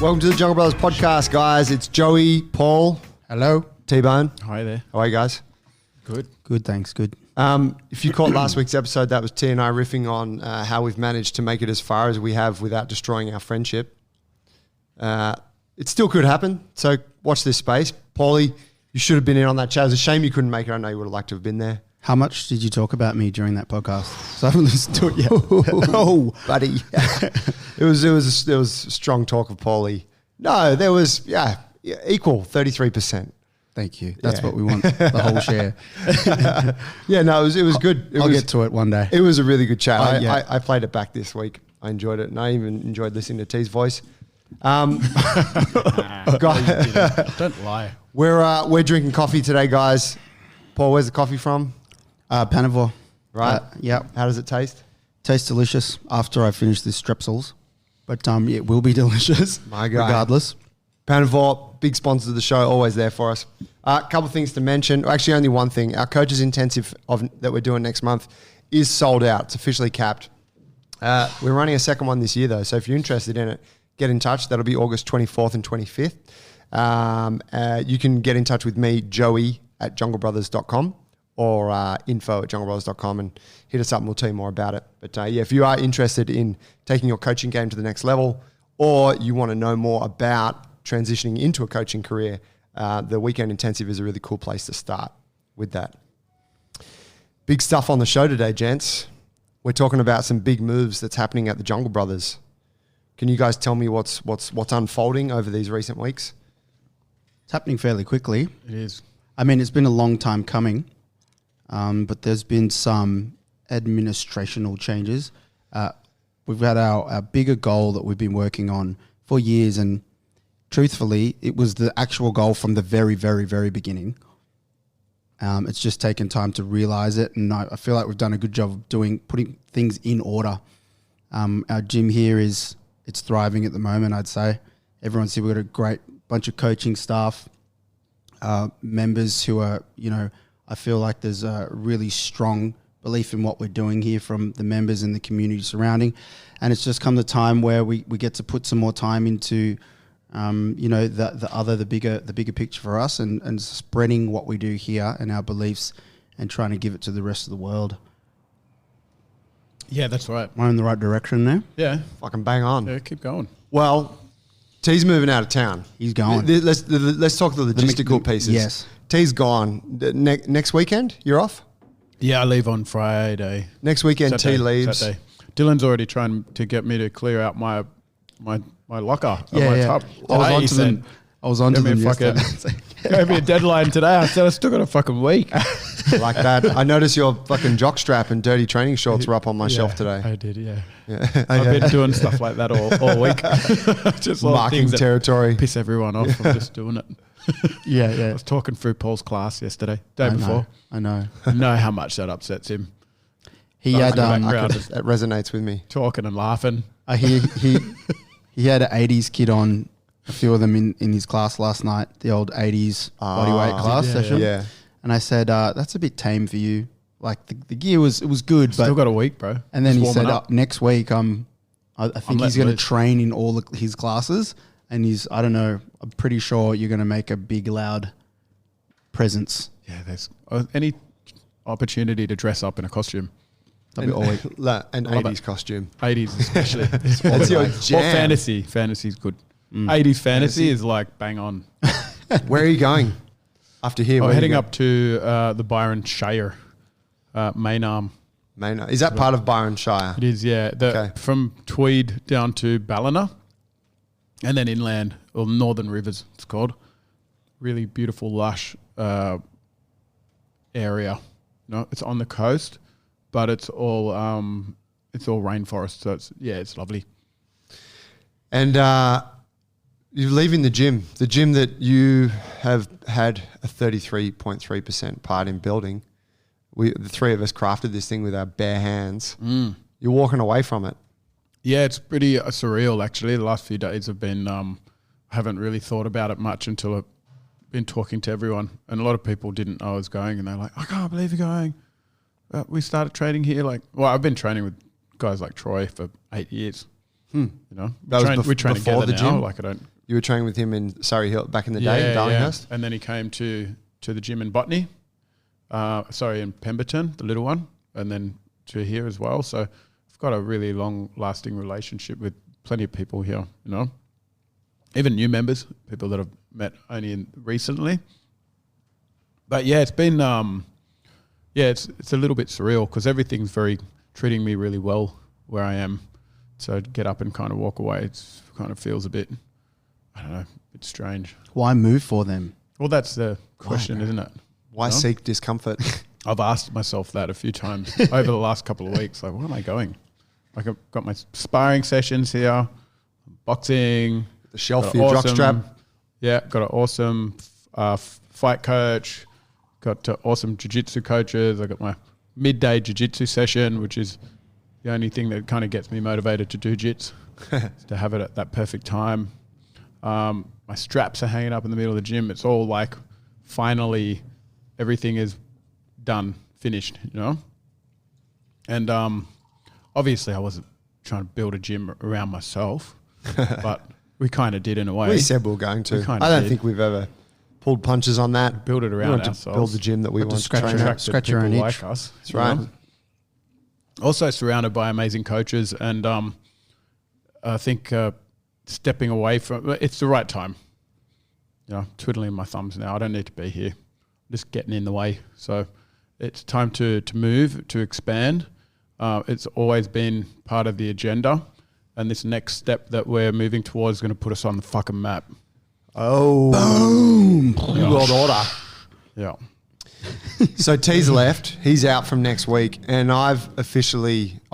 Welcome to the Jungle Brothers podcast, guys. It's Joey, Paul, Hello. T-Bone. Hi there. How are you guys? Good. Good, thanks. Good. If you caught last week's episode, that was T and I riffing on how we've managed to make it as far as we have without destroying our friendship. It still could happen, so watch this space. Paulie, you should have been in on that chat. It's a shame you couldn't make it. I know you would have liked to have been there. How much did you talk about me during that podcast? So I haven't listened to it yet. Oh, Buddy. It was strong talk of Paulie. No, there was, equal, 33%. thank you. That's Yeah. what we want, the whole share. Yeah, no, it was good. I'll get to it one day. It was a really good chat. Yeah. I played it back this week. I enjoyed it, and I even enjoyed listening to T's voice. Guys, Don't lie. we're drinking coffee today, guys. Paul, where's the coffee from? Panavore. Right. Yeah. How does it taste? Tastes delicious after I finish this Strepsils. But it will be delicious. My guy. Regardless. Panavore, big sponsor of the show, always there for us. A couple of things to mention. Actually, only one thing. Our coaches intensive that we're doing next month is sold out. It's officially capped. We're running a second one this year, though. So if you're interested in it, get in touch. That'll be August 24th and 25th. You can get in touch with me, Joey, at junglebrothers.com or info at junglebrothers.com and hit us up and we'll tell you more about it. But if you are interested in taking your coaching game to the next level or you want to know more about transitioning into a coaching career, the Weekend Intensive is a really cool place to start with that. Big stuff on the show today, gents. We're talking about some big moves that's happening at the Jungle Brothers. Can you guys tell me what's unfolding over these recent weeks? It's happening fairly quickly. It is. I mean, it's been a long time coming, but there's been some administrational changes. We've had our bigger goal that we've been working on for years, and truthfully, it was the actual goal from the very, very, very beginning. It's just taken time to realize it, and I feel like we've done a good job of putting things in order. Our gym here it's thriving at the moment, I'd say. Everyone's here. We've got a great bunch of coaching staff, members who are, I feel like there's a really strong belief in what we're doing here from the members and the community surrounding. And it's just come the time where we get to put some more time into, the bigger picture for us and spreading what we do here and our beliefs and trying to give it to the rest of the world. Yeah, that's right. Am I in the right direction now? Yeah. Fucking bang on. Yeah, keep going. Well, T's moving out of town. He's going. Let's talk the logistical pieces. Yes. T's gone. Next weekend, you're off? Yeah, I leave on Friday. Next weekend, Saturday, T leaves. Saturday. Dylan's already trying to get me to clear out my locker. Yeah, my yeah. tub. I was Today, onto he said, them. I was onto "Give me them a fucking- yesterday. Gave me a deadline today. I said I still got a fucking week. Like that. I noticed your fucking jock strap and dirty training shorts were up on my shelf today. I did, yeah. Yeah. I've been doing stuff like that all week. Just little Marking things that territory. piss everyone off. I'm just doing it. Yeah, I yeah. was talking through Paul's class yesterday, day before. I know. I know how much that upsets him. He That was had in the background. That resonates with me. Talking and laughing. he had an 80s kid on, a few of them in his class last night, the old 80s bodyweight class yeah, session. Yeah. And I said, that's a bit tame for you. Like the gear was good, Still but got a week, bro. and then Just he said warming up. next week I think he's letting going to loose. train in all his classes, and I don't know, I'm pretty sure you're going to make a big loud presence. Yeah, there's any opportunity to dress up in a costume. That'll be all week. An Love 80s it. costume. 80s especially. It's all That's your like- jam. Or fantasy. Fantasy's good. 80s fantasy is like bang on. Where are you going after here? We're Where are you heading going? up to the Byron Shire, Maynarm. Maynard. Is that part of Byron Shire? It is, yeah. Okay. From Tweed down to Ballina and then inland, or Northern Rivers, it's called. Really beautiful, lush area. No, it's on the coast, but it's all rainforest. So it's lovely. And you're leaving the gym that you have had a 33.3% part in building. The three of us crafted this thing with our bare hands. You're walking away from it. Yeah, it's pretty surreal actually. The last few days have been, I haven't really thought about it much until I've been talking to everyone. And a lot of people didn't know I was going and they're like, I can't believe you're going. We started training here. I've been training with guys like Troy for 8 years. You know, That was we train before together the now. gym? Like I don't. You were training with him in Surrey Hill back in the day in Darlinghurst? And then he came to the gym in Botany, in Pemberton, the little one, and then to here as well. So I've got a really long-lasting relationship with plenty of people here, you know. Even new members, people that I've met only recently. But yeah, it's been, it's a little bit surreal because everything's treating me really well where I am. So to get up and kind of walk away, it's kind of feels a bit, I don't know, a bit strange. Why move for them? Well, that's the question, isn't it? Why No? seek discomfort? I've asked myself that a few times over the last couple of weeks. Like, where am I going? Like, I've got my sparring sessions here, boxing. The shelf got for your jockstrap. Yeah, got an awesome fight coach. Got awesome jiu-jitsu coaches. I got my midday jiu-jitsu session, which is the only thing that kind of gets me motivated to do jits, to have it at that perfect time. My straps are hanging up in the middle of the gym. It's all like, finally, everything is done, finished, you know? And obviously I wasn't trying to build a gym around myself, but we kind of did in a way. We said we were going to. We kinda I don't did. think we've ever pulled punches on that. Build it We around want to ourselves. build the gym that we want to scratch train your at. back. Scratch your own people itch. like us. That's right. you know? Also surrounded by amazing coaches, and I think stepping away from it's the right time. You know, twiddling my thumbs now. I don't need to be here. I'm just getting in the way. So it's time to move, to expand. It's always been part of the agenda, and this next step that we're moving towards is going to put us on the fucking map. Oh. Boom. New World Order. Yeah. So T's left. He's out from next week. And I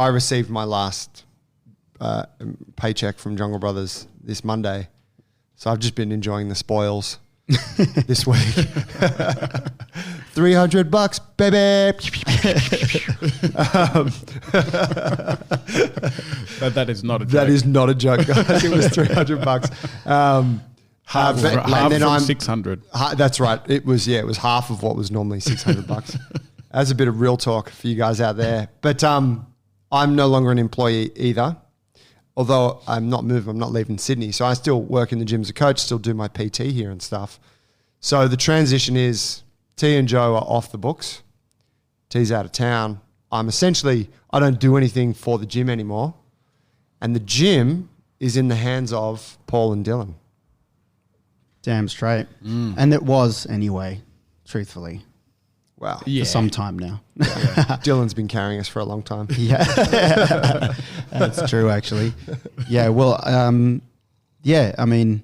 received my last paycheck from Jungle Brothers this Monday. So I've just been enjoying the spoils this week. $300, baby. But that is not a joke. That is not a joke, guys. It was $300. half from 600. That's right. It was half of what was normally $600. That's a bit of real talk for you guys out there. But I'm no longer an employee either. Although I'm not leaving Sydney. So I still work in the gym as a coach, still do my PT here and stuff. So the transition is T and Joe are off the books. T's out of town. I don't do anything for the gym anymore. And the gym is in the hands of Paul and Dylan. Damn straight. And it was anyway, truthfully, Wow. Yeah. for some time now. Dylan's been carrying us for a long time. Yeah, that's true, actually. Yeah, well, I mean,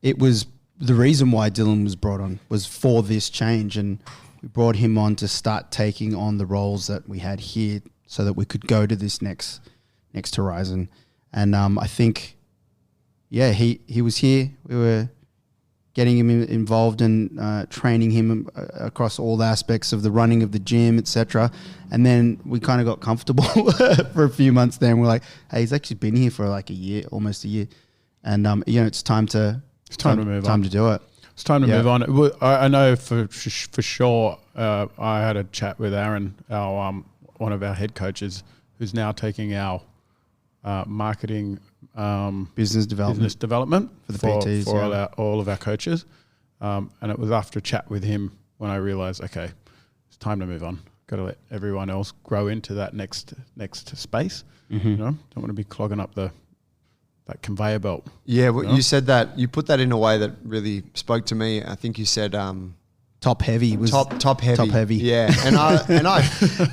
it was the reason why Dylan was brought on was for this change, and we brought him on to start taking on the roles that we had here, so that we could go to this next horizon. And I think, he was here. We were getting him involved and training him across all the aspects of the running of the gym, etc. And then we kind of got comfortable for a few months there, and we're like, hey, he's actually been here for like a year, almost a year. And, it's time to move time on. to do it. It's time to Yeah. move on. I know for sure. I had a chat with Aaron, our one of our head coaches, who's now taking our marketing Business development. for the PTs, for yeah. all of our coaches. And it was after a chat with him when I realized, okay, it's time to move on. Got to let everyone else grow into that next space. Mm-hmm. You know, don't want to be clogging up that conveyor belt. Yeah, well, Yeah. you said that. You put that in a way that really spoke to me. I think you said Top heavy was top heavy. Top heavy. Yeah,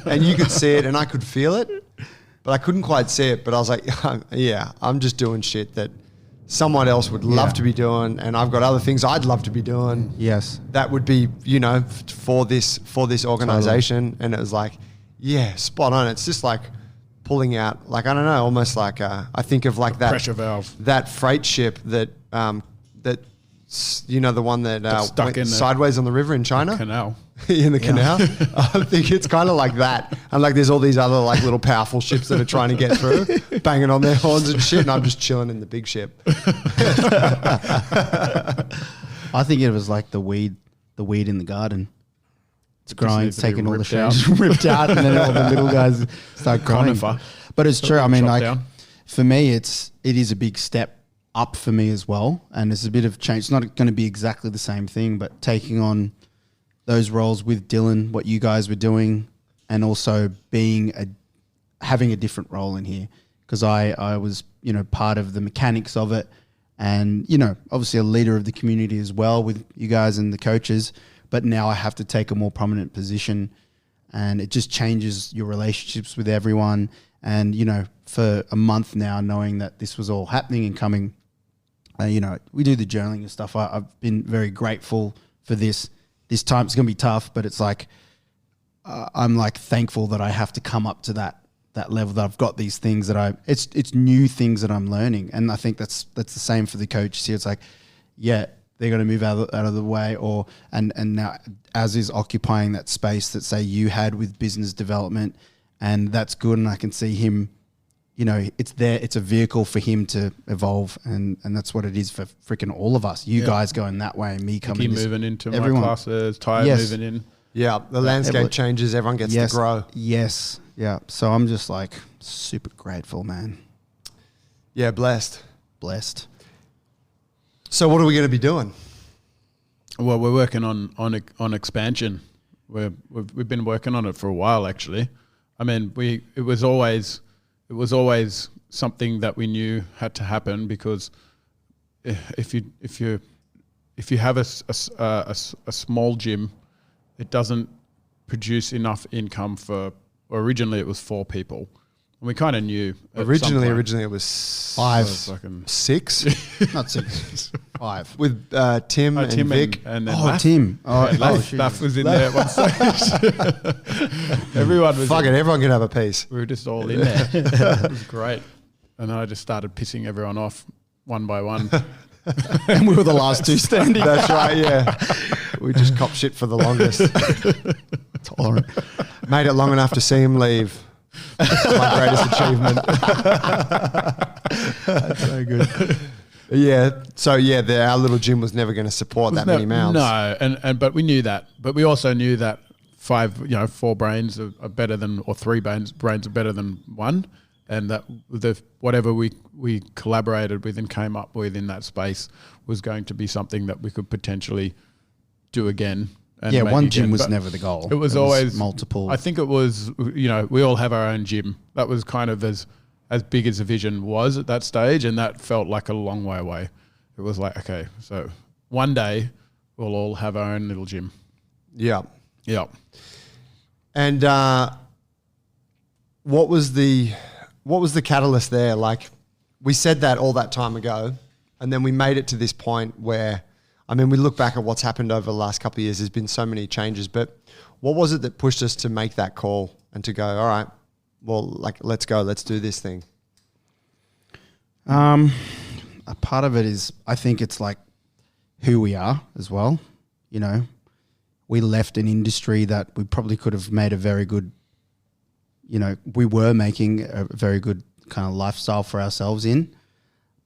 and you could see it, and I could feel it, but I couldn't quite see it. But I was like, yeah, I'm just doing shit that someone else would love Yeah. to be doing, and I've got other things I'd love to be doing. Yes. That would be, for this organization. And it was like, yeah, spot on. It's just like pulling out, like, I don't know, almost like I think of like that Pressure valve. that freight ship that the one that Got stuck went in the sideways on the river in China. Canal. In the canal. I think it's kind of like that. And like there's all these other like little powerful ships that are trying to get through, banging on their horns and shit, and I'm just chilling in the big ship. I think it was like the weed in the garden. It's growing, needs it's to be taking all the ripped shades ripped out, and then all the little guys start growing. Conifer. But it's true. I mean, Chop like down. for me, it is a big step up for me as well. And it's a bit of change. It's not going to be exactly the same thing, but taking on those roles with Dylan, what you guys were doing, and also having a different role in here. Because I was, part of the mechanics of it and, obviously a leader of the community as well with you guys and the coaches. But now I have to take a more prominent position, and it just changes your relationships with everyone. And, for a month now, knowing that this was all happening and coming, we do the journaling and stuff. I've been very grateful for this. This time it's going to be tough, but it's like, I'm like thankful that I have to come up to that level, that I've got these things that it's new things that I'm learning. And I think that's the same for the coaches here. It's like, yeah, they're going to move out of the way, and now as is occupying that space that say you had with business development, and that's good. And I can see him, it's there. It's a vehicle for him to evolve, and that's what it is for freaking all of us. You guys going that way, and me coming. Keep moving into my classes. Ty moving in. Yeah, the landscape changes. Everyone gets to grow. Yes, yeah. So I'm just like super grateful, man. Yeah, blessed. So what are we going to be doing? Well, we're working on expansion. We've been working on it for a while, actually. I mean, it was always something that we knew had to happen, because if you have a small gym, it doesn't produce enough income for. Originally, it was 4 people. And we kind of knew. Originally it was 5, 6, not 6, 5 with Tim and Vic. And then Tim. Laff was in there at one stage. Everyone was. Fuck it, everyone can have a piece. We were just all in there. It was great. And then I just started pissing everyone off one by one. And we were the last 2 standing. That's right, yeah. We just cop shit for the longest. Tolerant. Made it long enough to see him leave. My greatest achievement. That's so good. Yeah. So yeah, our little gym was never going to support that many mouths. No, but we knew that. But we also knew that 4 brains are better than, or 3 brains are better than 1, and that whatever we collaborated with and came up with in that space was going to be something that we could potentially do again. Yeah, one gym was never the goal. It was always multiple. I think it was, we all have our own gym. That was kind of as big as the vision was at that stage, and that felt like a long way away. It was like, okay, so one day we'll all have our own little gym. Yeah. Yeah. And what was the catalyst there? Like, we said that all that time ago, and then we made it to this point where, I mean, we look back at what's happened over the last couple of years. There's been so many changes, but what was it that pushed us to make that call and to go, all right, well, like, let's go, let's do this thing? A part of it is, I think it's like who we are as well. We left an industry that we probably could have made a very good, we were making a very good kind of lifestyle for ourselves in.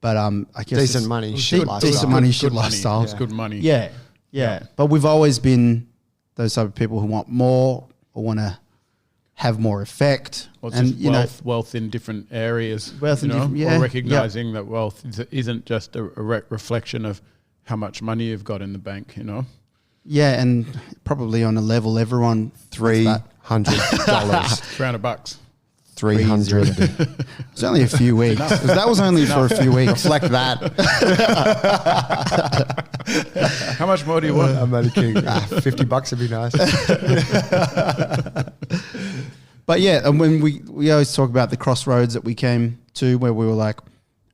But I guess decent money, shit lifestyle. Decent money, shit lifestyle. It's good money. Yeah. But we've always been those type of people who want more or want to have more effect. Well, just wealth in different areas. Wealth in different, yeah. Or recognizing that wealth isn't just a reflection of how much money you've got in the bank, Yeah, and probably on a level everyone $300. $300. 300. It's only a few weeks. That was only for a few weeks. Reflect that. How much more do you want? I'm only kidding. $50 would be nice. But yeah, and when we always talk about the crossroads that we came to, where we were like,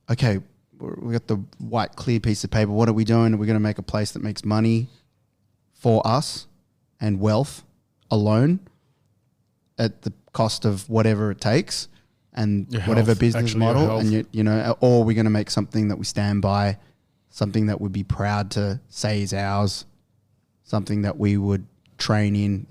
okay, we got the white clear piece of paper. What are we doing? Are we going to make a place that makes money for us and wealth alone at the cost of whatever it takes and whatever business model, and or we're going to make something that we stand by, something that we'd be proud to say is ours, something that we would train in,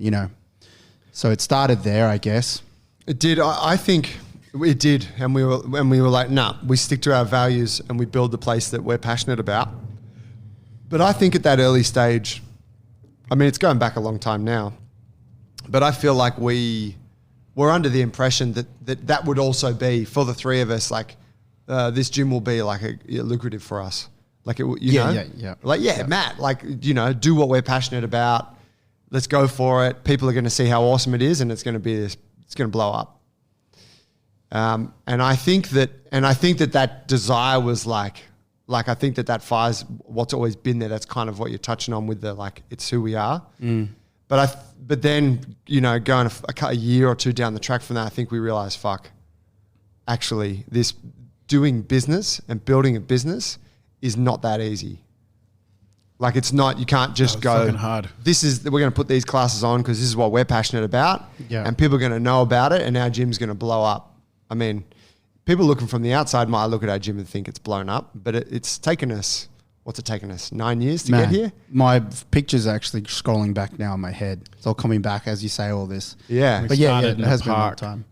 So it started there, I guess. It did. I think it did, and we were like, nah, we stick to our values and we build the place that we're passionate about. But I think at that early stage, I mean, it's going back a long time now, but I feel like we're under the impression that would also be, for the 3 of us, like this gym will be like lucrative for us. Like you Yeah, know, yeah. Like Matt, like do what we're passionate about. Let's go for it. People are going to see how awesome it is, and it's going to be this. It's going to blow up. And I think that desire was like I think that fire's what's always been there. That's kind of what you're touching on with the like it's who we are. But then going a year or two down the track from that, I think we realized actually this doing business and building a business is not that easy. Like it's not, you can't just go, fucking hard. we're going to put these classes on because this is what we're passionate about, and people are going to know about it, and our gym's going to blow up. I mean, people looking from the outside might look at our gym and think it's blown up, but it's taken us, what's it taken us, 9 years to get here? My picture's actually scrolling back now in my head. It's all coming back as you say all this. Yeah. We But yeah, started it in the has been a long park. time.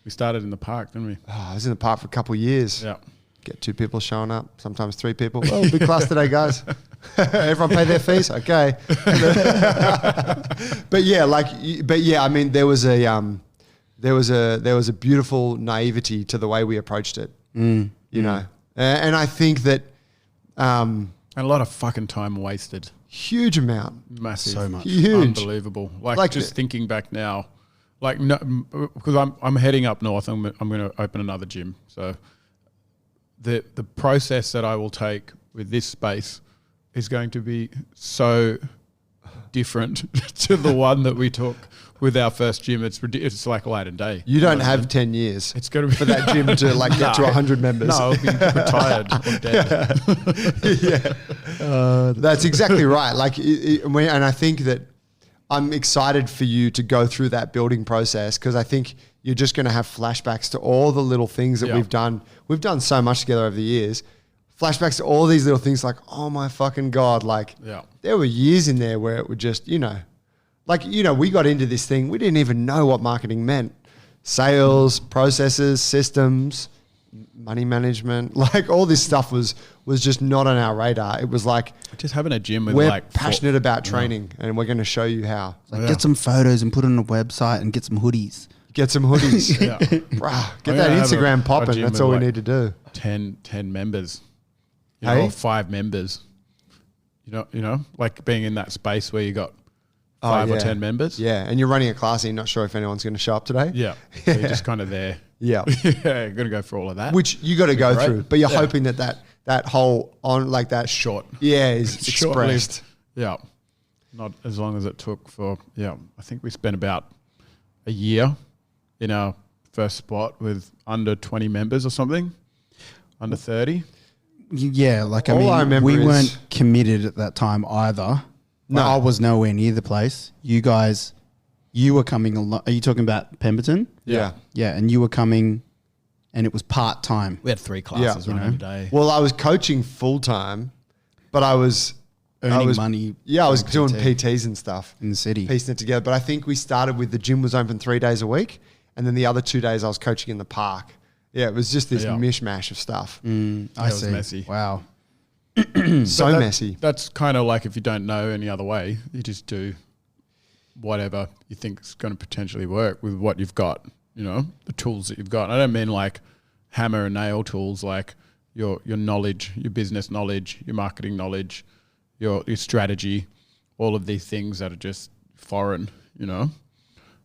We started in the park, didn't we? I was in the park for a couple of years. Yeah. Get 2 people showing up, sometimes 3 people. Oh, big class today, guys. Everyone pay their fees? Okay. But yeah, I mean, there was a beautiful naivety to the way we approached it, you know? And I think that And a lot of fucking time wasted. huge amount, Massive. So much. huge. Unbelievable. Like Like just the- thinking back now, like no, because I'm heading up north. I'm going to open another gym. So the process that I will take with this space is going to be so different to the one that we took with our first gym. It's like light and day. You don't have 10 years It's going to be for that gym to like get to 100 members. No, I'll be retired or dead. That's exactly right. Like, and I think that I'm excited for you to go through that building process because I think you're just going to have flashbacks to all the little things that Yeah. we've done. We've done so much together over the years. Flashbacks to all these little things like, oh my fucking God. Like, Yeah. there were years in there where it would just, we got into this thing. We didn't even know what marketing meant. Sales, processes, systems, money management, like all this stuff was just not on our radar. It was like, Just having a gym with we're like passionate about training and we're going to show you how. Like get some photos and put it on a website and get some hoodies. Get some hoodies. Yeah. Bruh, get I'm that gonna have Instagram a popping. gym That's with all we like need to do. 10 members, Hey? or 5 members. You know, like being in that space where you got 5 or 10 members. Yeah, and you're running a class and you're not sure if anyone's going to show up today. Yeah. So you're just kind of there. Yeah. Yeah, going to go for all of that. Which you got to go Right? through, but you're Yeah. hoping that whole on like that Short. Yeah, is Short-lived. expressed. Yeah. Not as long as it took for, I think we spent about a year in our first spot with under 20 members or something, under 30. Yeah, like All I remember we is- weren't committed at that time either. No. I was nowhere near the place. You guys, you were coming along. Are you talking about Pemberton? Yeah. Yeah, and you were coming, and it was part time. We had 3 classes Yeah. running a day. Well, I was coaching full time, but I was Earning money. Yeah, I was doing doing PT PTs and stuff, in the city. piecing it together. But I think we started with the gym was open 3 days a week, and then the other 2 days I was coaching in the park. Yeah, it was just this Yeah. mishmash of stuff. I was see. messy. Wow. So That- messy. That's kind of like if you don't know any other way, you just do whatever you think is going to potentially work with what you've got, the tools that you've got. I don't mean like hammer and nail tools, like your knowledge, your business knowledge, your marketing knowledge, your strategy, all of these things that are just foreign,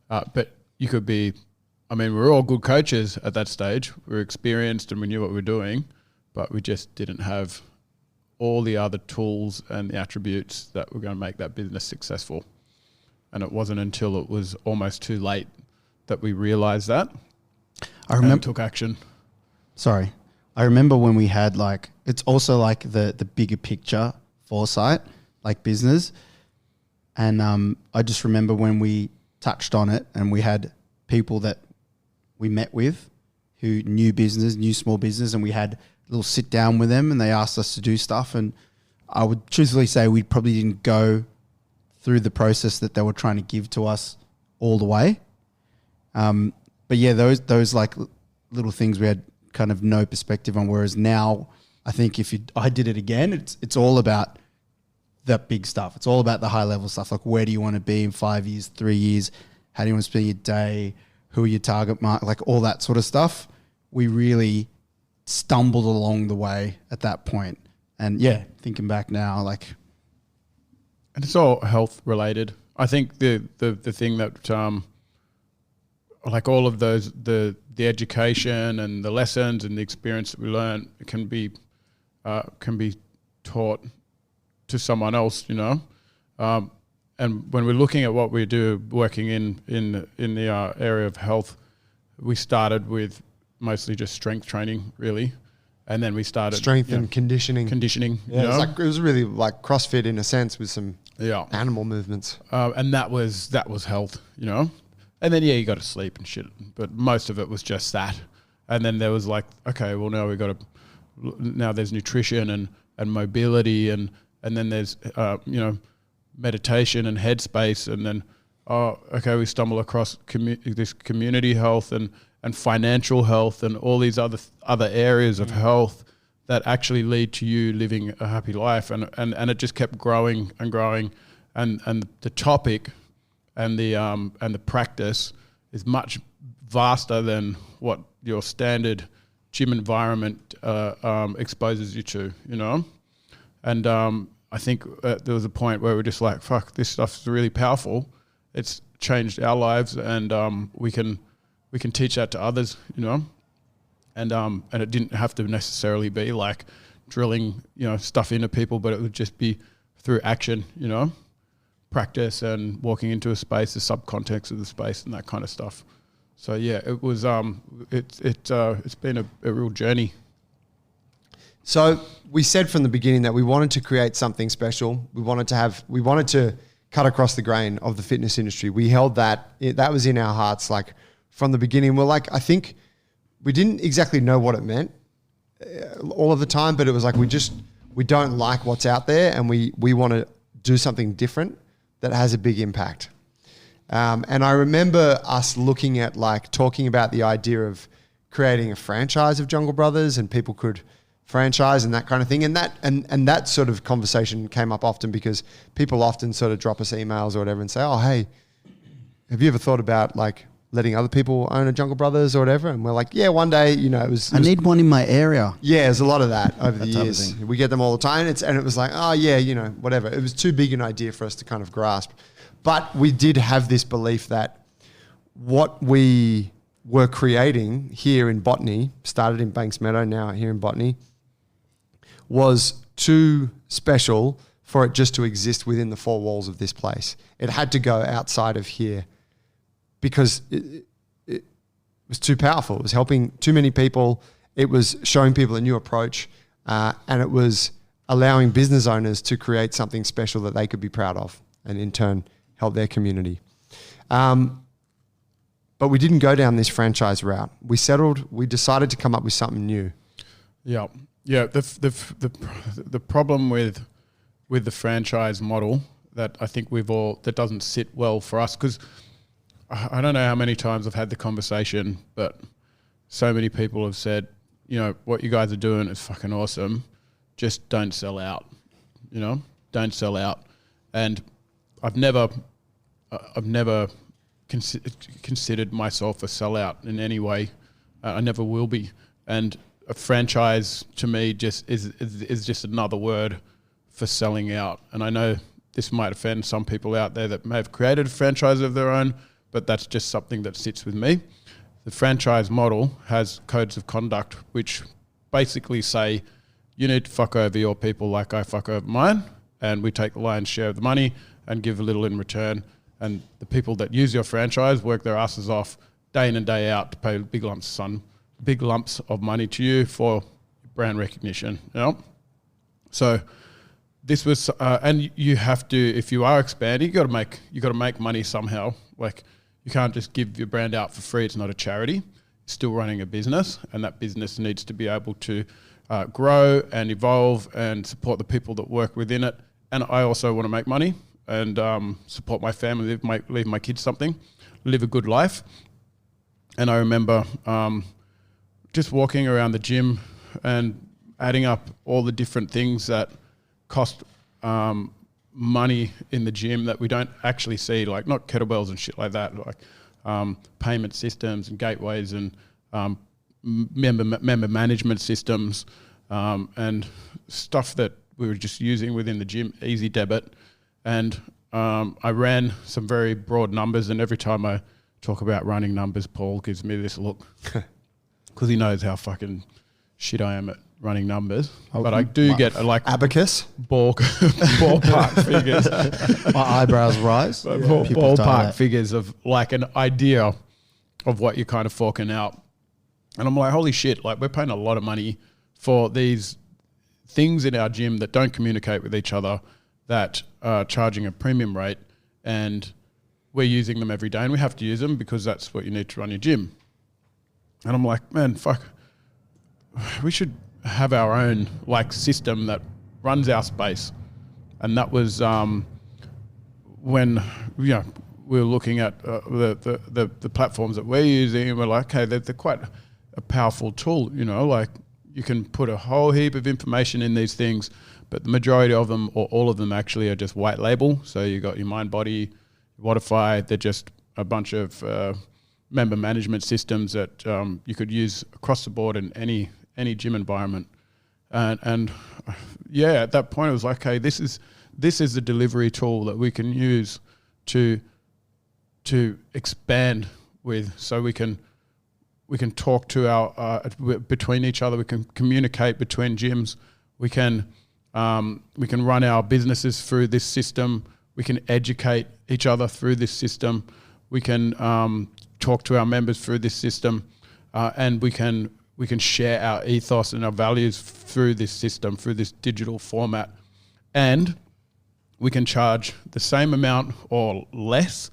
But you could be, we're all good coaches at that stage. We were experienced and we knew what we were doing, but we just didn't have all the other tools and the attributes that were going to make that business successful. And it wasn't until it was almost too late that we realized that I and remember. took action. Sorry, I remember when we had like it's also like the bigger picture foresight, like business, and I just remember when we touched on it and we had people that we met with who knew business, knew small business, and we had a little sit down with them and they asked us to do stuff, and I would truthfully say we probably didn't go through the process that they were trying to give to us all the way. But yeah, those like little things we had kind of no perspective on. Whereas now, I think I did it again, it's all about that big stuff. It's all about the high level stuff. Like, where do you want to be in 5 years, 3 years? How do you want to spend your day? Who are your target market? Like all that sort of stuff. We really stumbled along the way at that point. And yeah, thinking back now, like, and it's all health related. I think the thing that like all of those the education and the lessons and the experience that we learn can be taught to someone else, you know. And when we're looking at what we do, working in the area of health, we started with mostly just strength training, really, and then we started strength and conditioning. Yeah, it was really like CrossFit in a sense with some animal movements. And that was health, you know. And then you got to sleep and shit, but most of it was just that. And then there was like, okay, well now there's nutrition and mobility and then there's meditation and headspace, and then we stumble across this community health and financial health and all these other areas of health that actually lead to you living a happy life, and it just kept growing and growing, and the topic and the practice is much vaster than what your standard gym environment exposes you to, you know. And I think there was a point where we're just like, fuck, this stuff's really powerful. It's changed our lives, and we can teach that to others, you know. And it didn't have to necessarily be like drilling, you know, stuff into people, but it would just be through action, you know, practice and walking into a space, the subcontext of the space, and that kind of stuff. So yeah, it was it's been a real journey. So we said from the beginning that we wanted to create something special. We wanted to cut across the grain of the fitness industry. We held that was in our hearts, like from the beginning. We're like, I think we didn't exactly know what it meant all of the time, but it was like, we don't like what's out there, and we want to do something different that has a big impact. And I remember us looking at like talking about the idea of creating a franchise of Jungle Brothers, and people could franchise and that kind of thing. And that sort of conversation came up often because people often sort of drop us emails or whatever and say, oh, hey, have you ever thought about like letting other people own a Jungle Brothers or whatever? And we're like, yeah, one day, you know, I need one in my area. Yeah, there's a lot of that over the years. We get them all the time. And it was like, oh yeah, you know, whatever. It was too big an idea for us to kind of grasp. But we did have this belief that what we were creating here in Botany, started in Banks Meadow, now here in Botany, was too special for it just to exist within the four walls of this place. It had to go outside of here because it was too powerful. It was helping too many people. It was showing people a new approach, and it was allowing business owners to create something special that they could be proud of, and in turn help their community. But we didn't go down this franchise route. We decided to come up with something new. Yeah. Yeah, the problem with the franchise model that I think that doesn't sit well for us, because I don't know how many times I've had the conversation, but so many people have said, you know, what you guys are doing is fucking awesome. Just don't sell out, you know, don't sell out. And I've never considered myself a sellout in any way. I never will be. And a franchise to me just is just another word for selling out. And I know this might offend some people out there that may have created a franchise of their own, but that's just something that sits with me. The franchise model has codes of conduct which basically say you need to fuck over your people like I fuck over mine, and we take the lion's share of the money and give a little in return. And the people that use your franchise work their asses off day in and day out to pay big lumps of money to you for brand recognition, you know? So this was, and you have to, if you are expanding, you got to make money somehow. Like, you can't just give your brand out for free. It's not a charity. You're still running a business, and that business needs to be able to grow and evolve and support the people that work within it. And I also want to make money and support my family, leave my kids something, live a good life. And I remember just walking around the gym and adding up all the different things that cost money in the gym that we don't actually see, like not kettlebells and shit like that, like payment systems and gateways and member management systems, and stuff that we were just using within the gym, Easy Debit. And I ran some very broad numbers, and every time I talk about running numbers, Paul gives me this look because he knows how fucking shit I am at running numbers. But I do get like Abacus. ballpark figures. My eyebrows rise. Ballpark figures of like an idea of what you're kind of forking out. And I'm like, holy shit, like we're paying a lot of money for these things in our gym that don't communicate with each other, that are charging a premium rate, and we're using them every day, and we have to use them because that's what you need to run your gym. And I'm like, man, fuck, we should have our own like system that runs our space. And that was when we were looking at the platforms that we're using, and we're like, okay, they're quite a powerful tool, like you can put a whole heap of information in these things, but the majority of them or all of them actually are just white label. So you got your MindBody, Wodify, they're just a bunch of member management systems that you could use across the board in any gym environment. And at that point it was like, hey, this is the delivery tool that we can use to expand with, so we can talk to our between each other, we can communicate between gyms, we can run our businesses through this system, we can educate each other through this system, we can talk to our members through this system, and we can share our ethos and our values through this system, through this digital format, and we can charge the same amount or less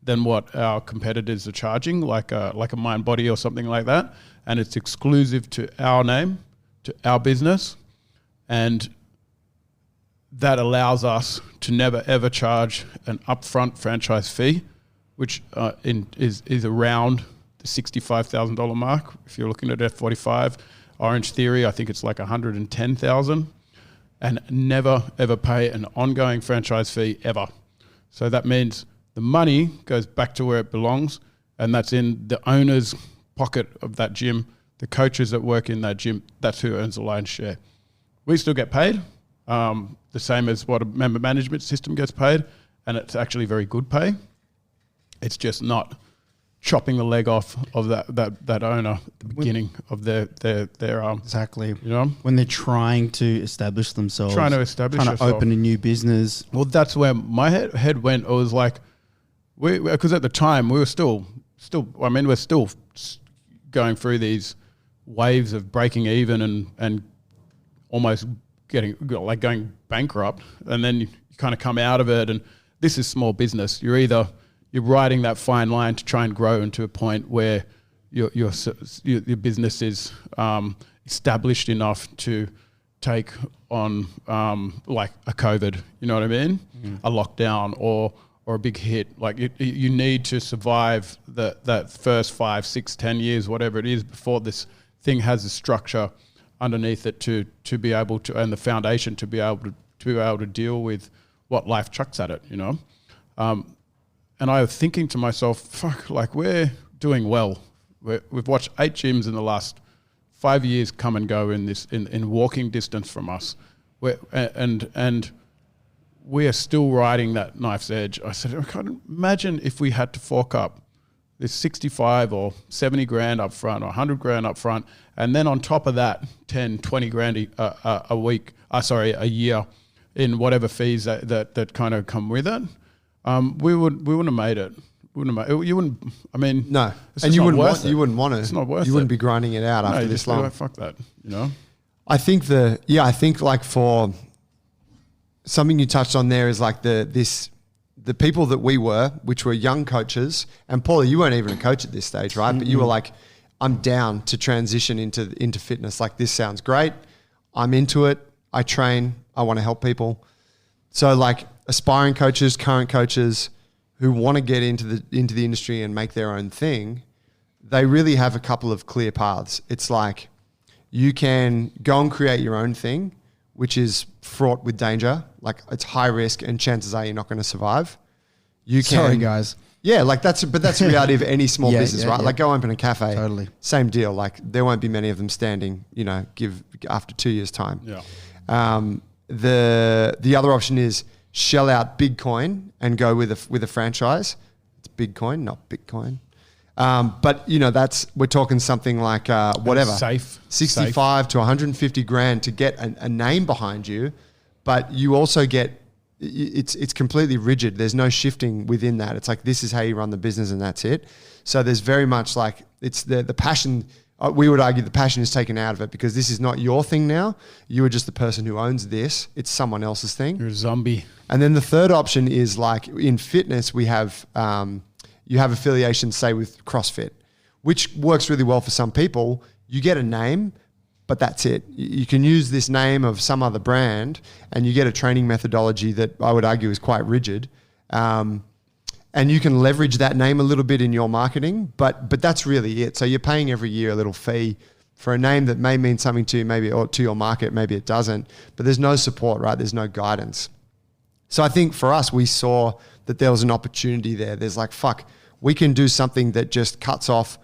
than what our competitors are charging, like a MindBody or something like that, and it's exclusive to our name, to our business, and that allows us to never ever charge an upfront franchise fee, which is around the $65,000 mark. If you're looking at F45, Orange Theory, I think it's like $110,000, and never ever pay an ongoing franchise fee ever. So that means the money goes back to where it belongs, and that's in the owner's pocket of that gym. The coaches that work in that gym, that's who earns the lion's share. We still get paid, the same as what a member management system gets paid, and it's actually very good pay. It's just not chopping the leg off of that owner at the beginning of their exactly. When they're trying to establish themselves, trying to yourself. Open a new business. Well, that's where my head went. It was like, because at the time we were still we're still going through these waves of breaking even and almost going bankrupt, and then you kind of come out of it, and this is small business. You're riding that fine line to try and grow into a point where your business is established enough to take on like a COVID, you know what I mean? Mm. A lockdown or a big hit. Like you need to survive that first 5, 6, 10 years, whatever it is, before this thing has a structure underneath it to be able to, and the foundation to be able to deal with what life chucks at it, And I was thinking to myself, fuck, like we're doing well. We've watched 8 gyms in the last 5 years come and go in walking distance from us. And we are still riding that knife's edge. I said, I can't imagine if we had to fork up this 65 or 70 grand up front or 100 grand up front, and then on top of that, 10, 20 grand a year in whatever fees that kind of come with it. We wouldn't have made it. You wouldn't. I mean, no, and you wouldn't want to. It's not worth it. You wouldn't be grinding it out after this long. Fuck that. I think like for something you touched on there is like the people that we were, which were young coaches, and Paula, you weren't even a coach at this stage, right? Mm-hmm. But you were like, I'm down to transition into fitness. Like, this sounds great. I'm into it. I train. I want to help people. So like aspiring coaches, current coaches who want to get into the industry and make their own thing, they really have a couple of clear paths. It's like you can go and create your own thing, which is fraught with danger. Like, it's high risk and chances are you're not going to survive. Sorry guys, Yeah, like that's the reality of any small Yeah, business, yeah, right? yeah. Like go open a cafe. Totally. Same deal. Like there won't be many of them standing, give after 2 years' time. Yeah. The other option is shell out Bitcoin and go with a franchise. It's Bitcoin, not Bitcoin. But we're talking something like whatever, Safe. 65 to 150 grand to get a name behind you, but you also get it's completely rigid. There's no shifting within that. It's like this is how you run the business and that's it. So there's very much like it's the passion. We would argue the passion is taken out of it because this is not your thing now. You are just the person who owns this. It's someone else's thing. You're a zombie. And then the third option is like in fitness, we have you have affiliations, say with CrossFit, which works really well for some people. You get a name, but that's it. You can use this name of some other brand and you get a training methodology that I would argue is quite rigid. And you can leverage that name a little bit in your marketing, but that's really it. So you're paying every year a little fee for a name that may mean something to you, maybe, or to your market, maybe it doesn't, but there's no support, right? There's no guidance. So I think for us, we saw that there was an opportunity there. There's like, fuck, we can do something that just cuts off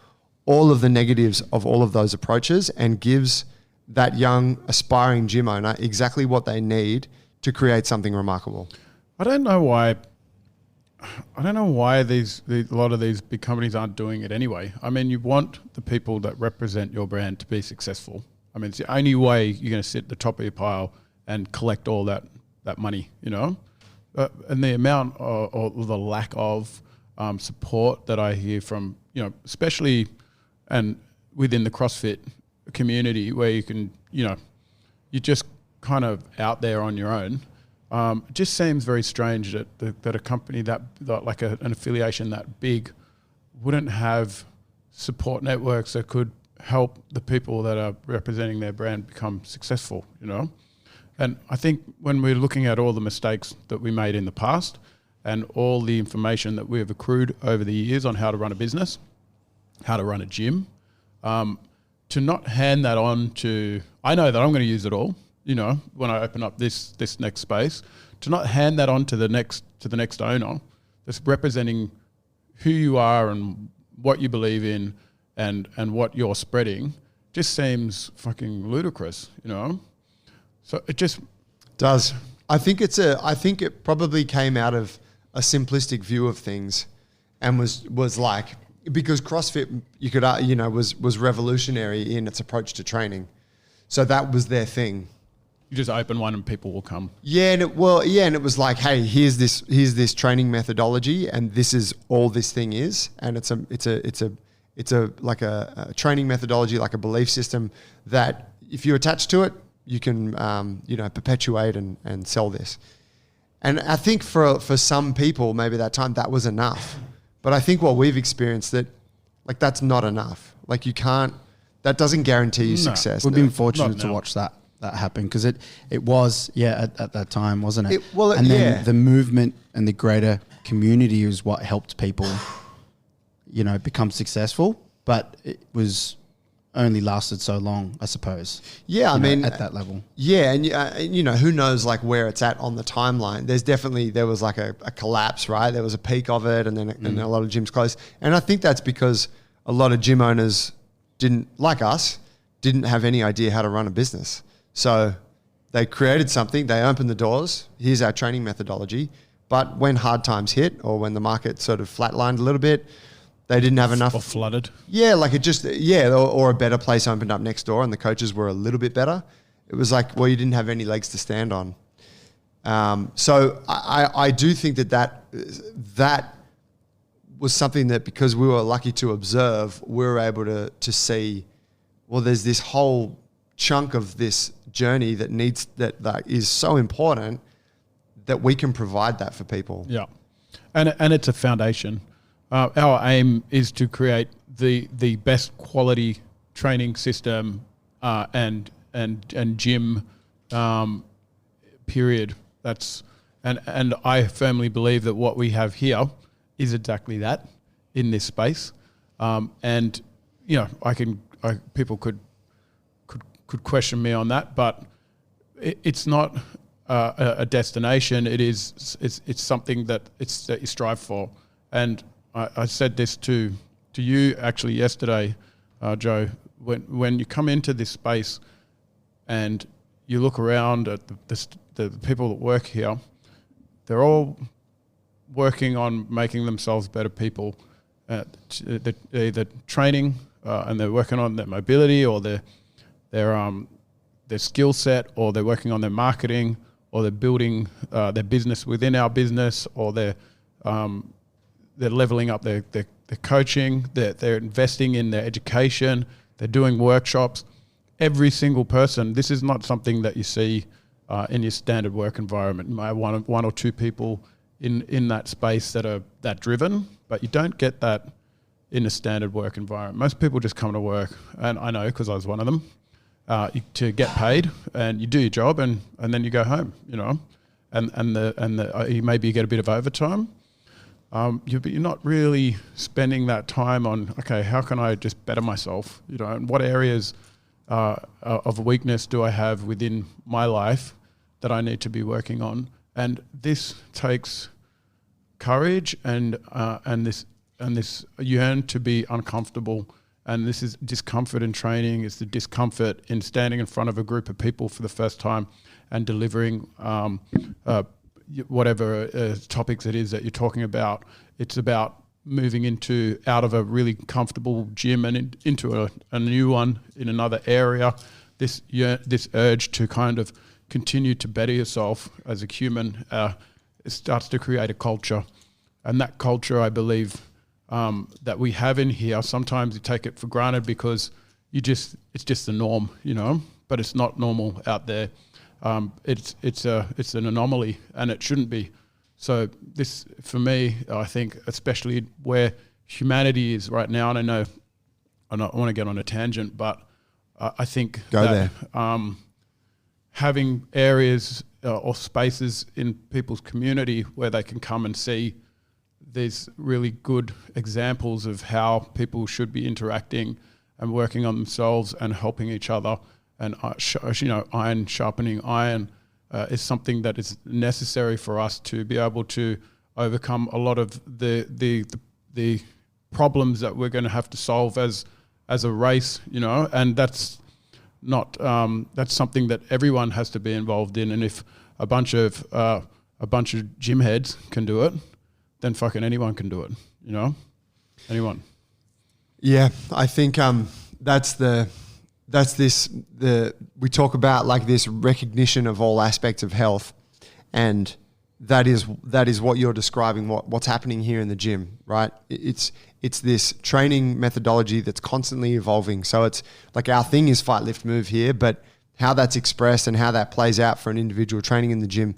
all of the negatives of all of those approaches and gives that young aspiring gym owner exactly what they need to create something remarkable. I don't know why a lot of these big companies aren't doing it anyway. I mean, you want the people that represent your brand to be successful. I mean, it's the only way you're going to sit at the top of your pile and collect all that money, and the amount or the lack of support that I hear from, especially and within the CrossFit community where you can, you're just kind of out there on your own. It just seems very strange that a company that like an affiliation that big wouldn't have support networks that could help the people that are representing their brand become successful, And I think when we're looking at all the mistakes that we made in the past and all the information that we have accrued over the years on how to run a business, how to run a gym, to not hand that on to, I know that I'm going to use it all, when I open up this next space, to not hand that on to the next owner that's representing who you are and what you believe in and what you're spreading just seems fucking ludicrous, So it just does. I think it probably came out of a simplistic view of things and was like, because CrossFit you could was revolutionary in its approach to training. So that was their thing. You just open one and people will come. Yeah, and it was like, hey, here's this training methodology, and this is all this thing is, and it's a like a training methodology, like a belief system that if you attach to it, you can perpetuate and sell this. And I think for some people, maybe that was enough, but I think what we've experienced that's not enough. Like that doesn't guarantee you success. We've been fortunate to watch that happen because it was at that time, wasn't it? Then the movement and the greater community is what helped people become successful, but it was only lasted so long, I suppose. Yeah, I mean at that level. Yeah, and who knows where it's at on the timeline. There was like a collapse, right? There was a peak of it, and then and a lot of gyms closed. And I think that's because a lot of gym owners didn't have any idea how to run a business. So they created something, they opened the doors, here's our training methodology. But when hard times hit or when the market sort of flatlined a little bit, they didn't have enough. Or flooded. Yeah, or a better place opened up next door and the coaches were a little bit better. It was like, well, you didn't have any legs to stand on. So I do think that was something that because we were lucky to observe, we were able to see, well, there's this whole chunk of this journey that is so important that we can provide that for people. Yeah, and it's a foundation. Our aim is to create the best quality training system and gym period. And I firmly believe that what we have here is exactly that in this space. And people could question me on that, but it's not a destination. It's something that you strive for. And I said this to you actually yesterday, Joe. When you come into this space and you look around at the people that work here, they're all working on making themselves better people. They're either training and they're working on their mobility or their skill set, or they're working on their marketing, or they're building their business within our business, or they're leveling up their coaching, they're investing in their education, they're doing workshops. Every single person, this is not something that you see in your standard work environment. You might have one or two people in that space that are that driven, but you don't get that in a standard work environment. Most people just come to work, and I know because I was one of them, to get paid, and you do your job, and then you go home, you know, and you maybe get a bit of overtime. You're not really spending that time on, okay, how can I just better myself, you know, and what areas of weakness do I have within my life that I need to be working on. And this takes courage and this yearn to be uncomfortable. And this is discomfort in training. It's the discomfort in standing in front of a group of people for the first time and delivering whatever topics it is that you're talking about. It's about moving out of a really comfortable gym and into a new one in another area. This urge to kind of continue to better yourself as a human, it starts to create a culture. And that culture, I believe, that we have in here, sometimes you take it for granted because it's just the norm, you know, but it's not normal out there. It's an anomaly, and it shouldn't be. So this, for me, I think, especially where humanity is right now, and I know I want to get on a tangent, but I think having areas or spaces in people's community where they can come and see these really good examples of how people should be interacting and working on themselves and helping each other, and iron sharpening iron is something that is necessary for us to be able to overcome a lot of the problems that we're going to have to solve as a race, you know. And that's not that's something that everyone has to be involved in. And if a bunch of gym heads can do it, then fucking anyone can do it, you know? Anyone. Yeah, I think we talk about like this recognition of all aspects of health, and that is what you're describing, what's happening here in the gym, right? It's this training methodology that's constantly evolving. So it's like our thing is fight, lift, move here, but how that's expressed and how that plays out for an individual training in the gym,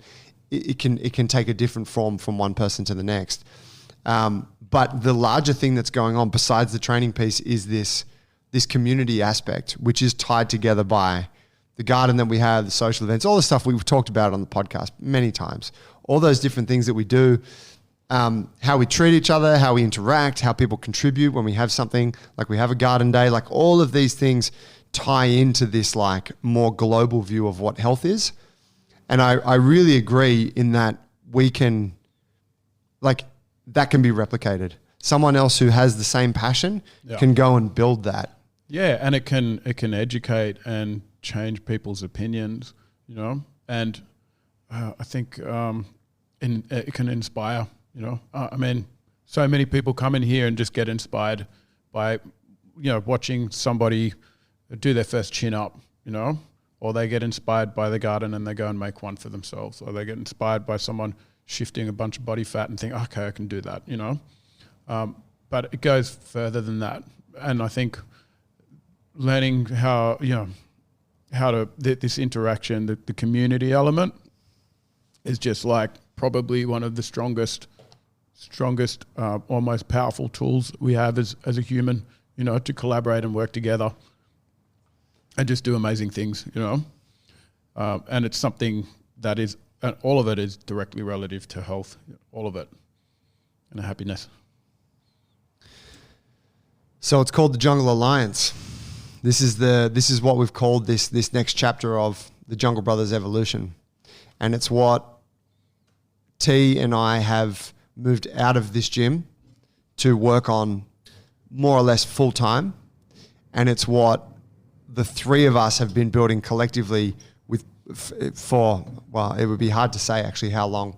it can take a different form from one person to the next. But the larger thing that's going on besides the training piece is this community aspect, which is tied together by the garden that we have, the social events, all the stuff we've talked about on the podcast many times, all those different things that we do, how we treat each other, how we interact, how people contribute when we have something, like we have a garden day, like all of these things tie into this like more global view of what health is. And I really agree in that we can, like, that can be replicated. Someone else who has the same passion can go and build that. Yeah, and it can educate and change people's opinions, you know. And I think it can inspire, you know. I mean, so many people come in here and just get inspired by, you know, watching somebody do their first chin up, you know. Or they get inspired by the garden and they go and make one for themselves. Or they get inspired by someone shifting a bunch of body fat and think, okay, I can do that, you know. But it goes further than that. And I think learning how this interaction, the community element is just like probably one of the strongest or most powerful tools we have as a human, you know, to collaborate and work together and just do amazing things, you know. And it's something that is, and all of it is directly relative to health, all of it, and happiness. So it's called the Jungle Alliance. This is what we've called this next chapter of the Jungle Brothers evolution. And it's what T and I have moved out of this gym to work on more or less full time. And it's what the three of us have been building collectively for, well, it would be hard to say actually how long.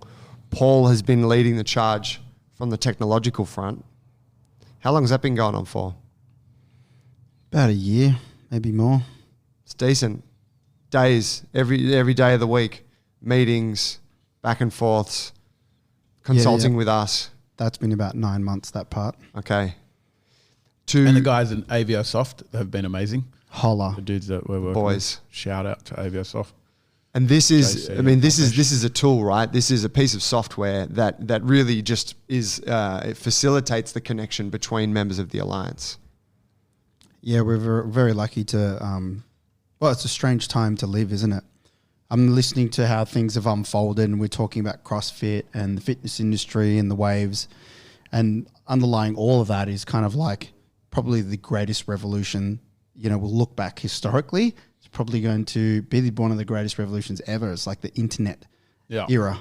Paul has been leading the charge from the technological front. How long has that been going on for? About a year, maybe more. It's decent. Days, every day of the week, meetings, back and forths, consulting with us. That's been about 9 months, that part. Okay. And the guys in AVOsoft have been amazing. Holla. The dudes that we're working Boys. with. Shout out to AVOsoft. And this is, JC, I mean, this is a tool, right? This is a piece of software that really just is, it facilitates the connection between members of the Alliance. Yeah, we're very lucky to, well, it's a strange time to live, isn't it? I'm listening to how things have unfolded, and we're talking about CrossFit and the fitness industry and the waves. And underlying all of that is kind of like probably the greatest revolution, we'll look back historically. It's probably going to be one of the greatest revolutions ever. It's like the internet era.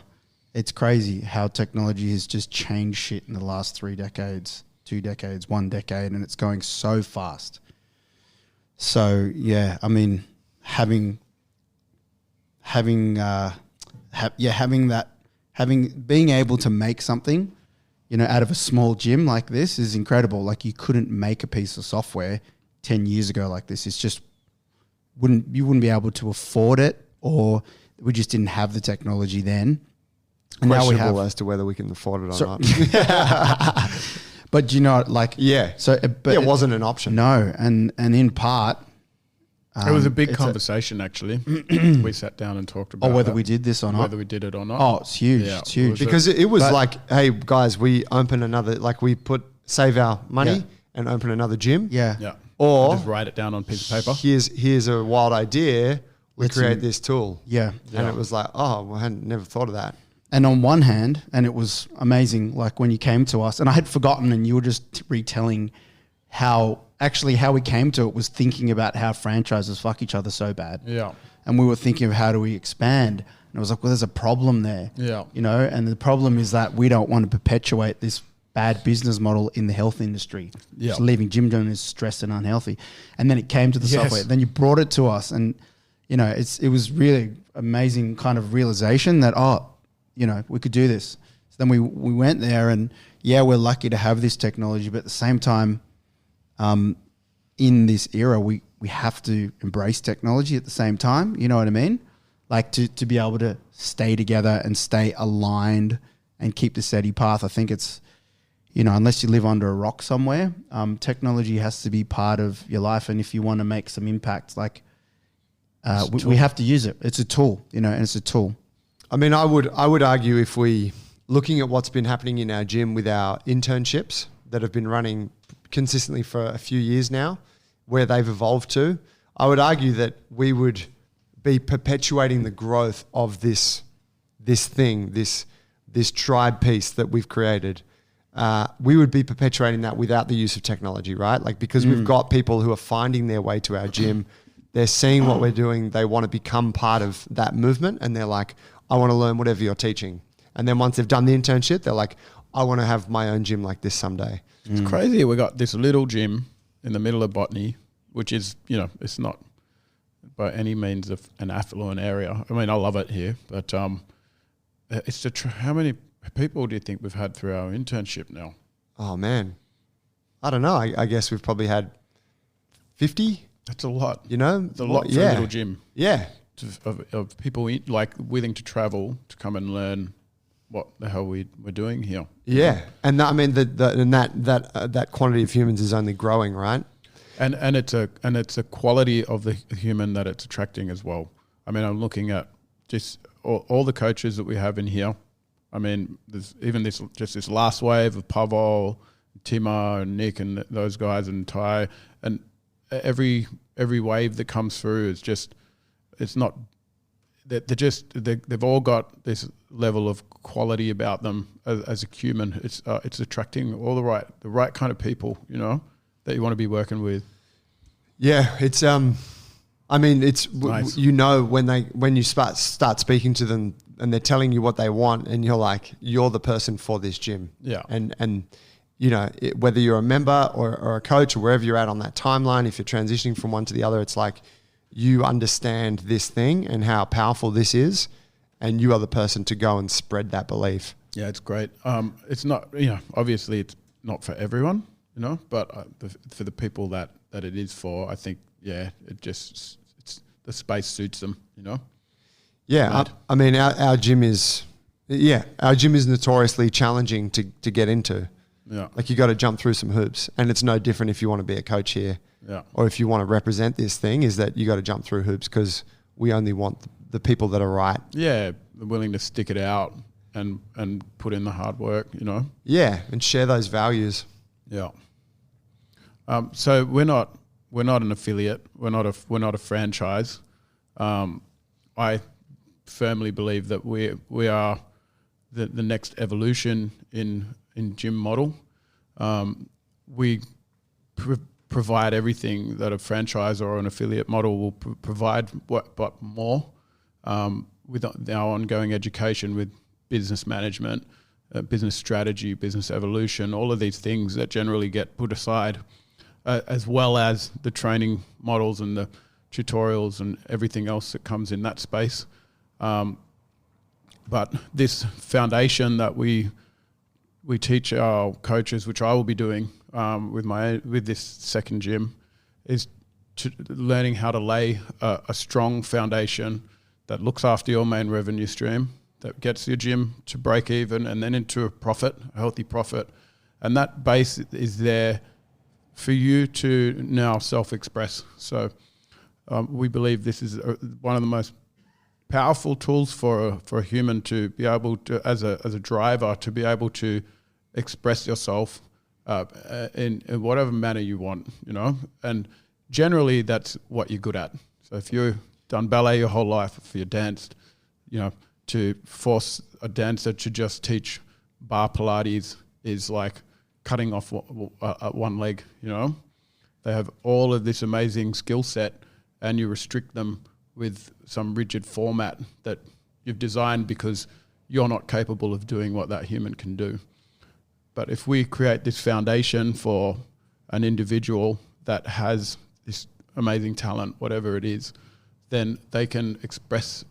It's crazy how technology has just changed shit in the last 3 decades, 2 decades, 1 decade, and it's going so fast. So yeah, I mean, being able to make something, out of a small gym like this is incredible. Like, you couldn't make a piece of software 10 years ago like this. It's just you wouldn't be able to afford it, or we just didn't have the technology then. And now we have, as to whether we can afford it or not. But Yeah. So, but it wasn't an option. No, and in part, It was a big conversation, actually. We sat down and talked about whether that, we did this or not. whether we did it or not. Oh, it's huge. Yeah, It's huge. Because it was like, hey guys, we open another, like we save our money and open another gym. Yeah. Yeah. Or just write it down on a piece of paper. here's a wild idea. We Let's create this tool. Yeah. And it was like, oh, well, I hadn't never thought of that. And on one hand, and it was amazing, like when you came to us, and I had forgotten, and you were just retelling how we came to it was thinking about how franchises fuck each other so bad. Yeah. And we were thinking of how do we expand. And I was like, well, there's a problem there. Yeah. And the problem is that we don't want to perpetuate this bad business model in the health industry. Yeah. Just leaving gym owners stressed and unhealthy. And then it came to the software. Then you brought it to us, and it was really amazing kind of realization that, we could do this. So then we went there, and we're lucky to have this technology, but at the same time, in this era, we have to embrace technology at the same time. You know what I mean? Like to be able to stay together and stay aligned and keep the steady path. I think it's, unless you live under a rock somewhere, technology has to be part of your life. And if you want to make some impact, we have to use it. It's a tool, and it's a tool. I mean, I would argue, if we looking at what's been happening in our gym with our internships that have been running consistently for a few years now, where they've evolved to, I would argue that we would be perpetuating the growth of this tribe piece that we've created. We would be perpetuating that without the use of technology, right? Like, because we've got people who are finding their way to our gym. They're seeing what we're doing. They want to become part of that movement, and they're like, I want to learn whatever you're teaching. And then once they've done the internship, they're like, I want to have my own gym like this someday. It's crazy. We got this little gym in the middle of Botany, which is, it's not by any means an affluent area. I mean, I love it here, but it's how many people do you think we've had through our internship now? Oh man, I don't know. I guess we've probably had 50. That's a lot. It's a lot for a little gym. Yeah. Of people willing to travel to come and learn what the hell we're doing here. Yeah, and that quantity of humans is only growing, right? And it's a quality of the human that it's attracting as well. I mean, I'm looking at just all the coaches that we have in here. I mean, there's even this last wave of Pavel, Timo, and Nick, and those guys, and Ty, and every wave that comes through is just, it's not, they've all got this level of quality about them as a human. It's attracting all the right kind of people, that you want to be working with. Yeah, it's I mean, it's nice. When you start speaking to them and they're telling you what they want, and you're like, you're the person for this gym. Yeah, and whether you're a member or a coach or wherever you're at on that timeline, if you're transitioning from one to the other, it's like you understand this thing and how powerful this is, and you are the person to go and spread that belief. Yeah, it's great. It's not, obviously it's not for everyone, but for the people that it is for, I think, it's the space suits them, Yeah, I mean, our gym is notoriously challenging to get into. Yeah. Like you got to jump through some hoops, and it's no different if you want to be a coach here, or if you want to represent this thing. Is that you got to jump through hoops because we only want the people that are right. Yeah, willing to stick it out and put in the hard work, Yeah, and share those values. Yeah. So we're not an affiliate. We're not a franchise. I firmly believe that we are the next evolution in gym model. We provide everything that a franchise or an affiliate model will provide, but more, with our ongoing education with business management, business strategy, business evolution, all of these things that generally get put aside, as well as the training models and the tutorials and everything else that comes in that space. But this foundation that we teach our coaches, which I will be doing with this second gym, is learning how to lay a strong foundation that looks after your main revenue stream, that gets your gym to break even and then into a healthy profit. And that base is there for you to now self-express. So we believe this is one of the most powerful tools for a human to be able to, as a driver, to be able to express yourself in whatever manner you want, and generally that's what you're good at. So if you've done ballet your whole life, if you danced, to force a dancer to just teach bar Pilates is like cutting off one leg, They have all of this amazing skill set, and you restrict them with some rigid format that you've designed because you're not capable of doing what that human can do. But if we create this foundation for an individual that has this amazing talent, whatever it is, then they can express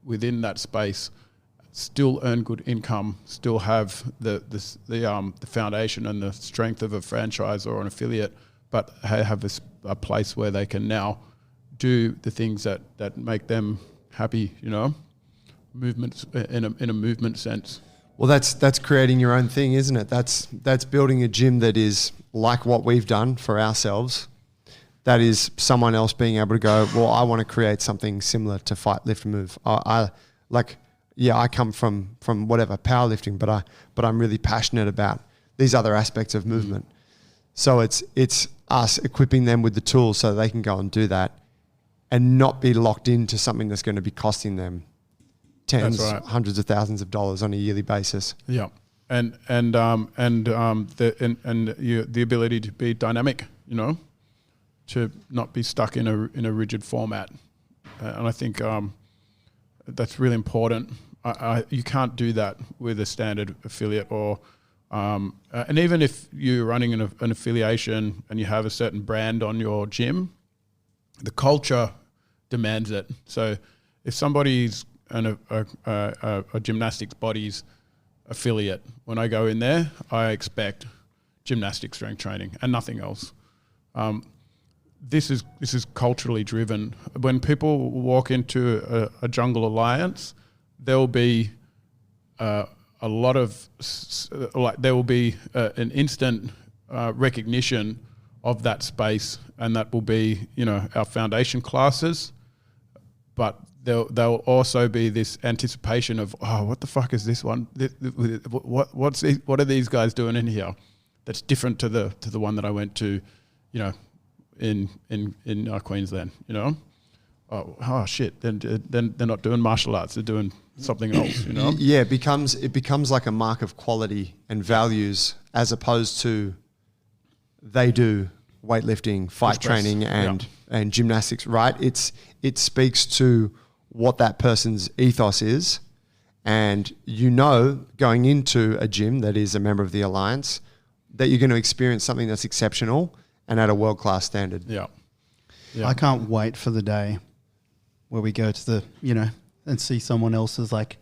within that space, still earn good income, still have the foundation and the strength of a franchise or an affiliate, but have a place where they can now do the things that make them happy, movements in a movement sense. Well, that's creating your own thing, isn't it? That's building a gym that is like what we've done for ourselves. That is someone else being able to go, well, I want to create something similar to Fight, Lift, Move. I come from whatever powerlifting, but I'm really passionate about these other aspects of movement. So it's us equipping them with the tools so they can go and do that, and not be locked into something that's going to be costing them tens, hundreds of thousands of dollars on a yearly basis. Yeah, and the ability to be dynamic, to not be stuck in a rigid format, and I think that's really important. You can't do that with a standard affiliate, or and even if you're running an affiliation and you have a certain brand on your gym, the culture demands it. So if somebody's a gymnastics bodies affiliate, when I go in there, I expect gymnastic strength training and nothing else. This is culturally driven. When people walk into a Jungle Alliance, there will be a lot of there will be an instant recognition of that space, and that will be our foundation classes. But there'll also be this anticipation of, oh, what the fuck is this one? What are these guys doing in here? That's different to the one that I went to, in Queensland. Oh shit! Then they're not doing martial arts; they're doing something else. Yeah, it becomes like a mark of quality and values, as opposed to they do weightlifting, fight training, and gymnastics. Right? It speaks to what that person's ethos is, and going into a gym that is a member of the Alliance, that you're going to experience something that's exceptional and at a world-class standard. Yeah. I can't wait for the day where we go to the, and see someone else's, like,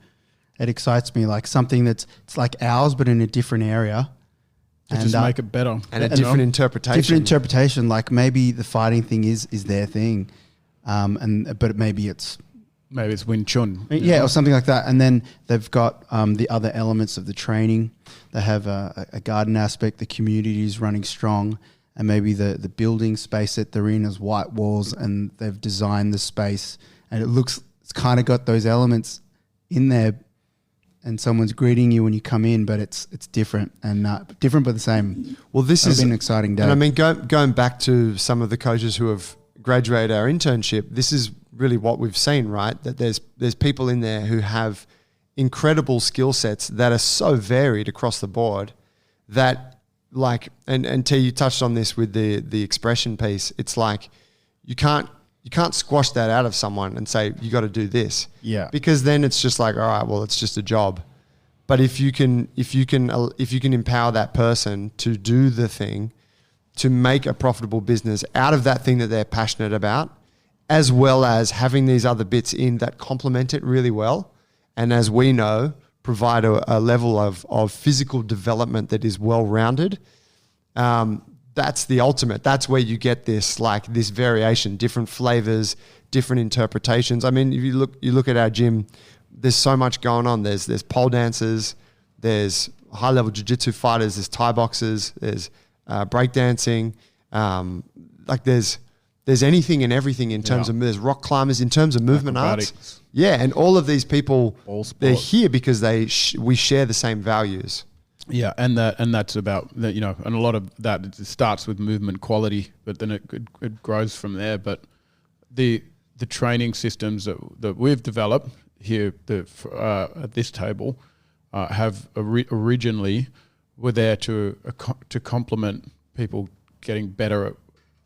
it excites me, like something it's like ours, but in a different area. And just make it better. And a different interpretation. Different interpretation. Like maybe the fighting thing is their thing. But maybe it's Wing Chun. Yeah, or something like that. And then they've got the other elements of the training. They have a garden aspect, the community is running strong, and maybe the building space that they're in is white walls, and they've designed the space, and it's kind of got those elements in there, and someone's greeting you when you come in, but it's different and different but the same. Well, this has been an exciting day. And I mean, going back to some of the coaches who have graduated our internship, this is really what we've seen, right? That there's people in there who have incredible skill sets that are so varied across the board that, like, and T, you touched on this with the expression piece. It's like you can't squash that out of someone and say you got to do this. Yeah. Because then it's just like, all right, well, it's just a job. But if you can empower that person to do the thing, to make a profitable business out of that thing that they're passionate about, as well as having these other bits in that complement it really well, and as we know, provide a level of physical development that is well-rounded, that's the ultimate. That's where you get this variation, different flavors, different interpretations. I mean, if you look at our gym, there's so much going on. There's pole dancers, there's high-level jiu-jitsu fighters, there's Thai boxers, there's breakdancing. There's anything and everything in terms of, there's rock climbers, in terms of movement arts. Yeah, and all of these people, they're here because we share the same values. Yeah, and that's about that, and a lot of that, it starts with movement quality, but then it grows from there. But the training systems that we've developed here at this table have originally were there to complement people getting better at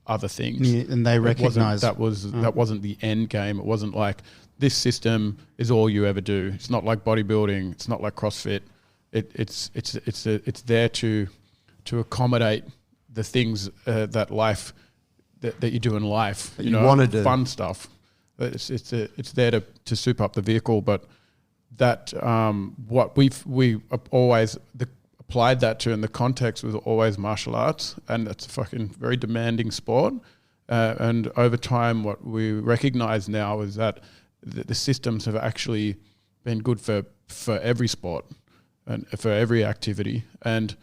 other things. Yeah, and they recognize that wasn't the end game. It wasn't like this system is all you ever do. It's not like bodybuilding. It's not like CrossFit. It's there to accommodate the things that life that you do in life. You want to do fun stuff. It's there to soup up the vehicle, but that what we always applied that to, and the context was always martial arts, and it's a fucking very demanding sport. And over time, what we recognize now is that the systems have actually been good for every sport and for every activity. And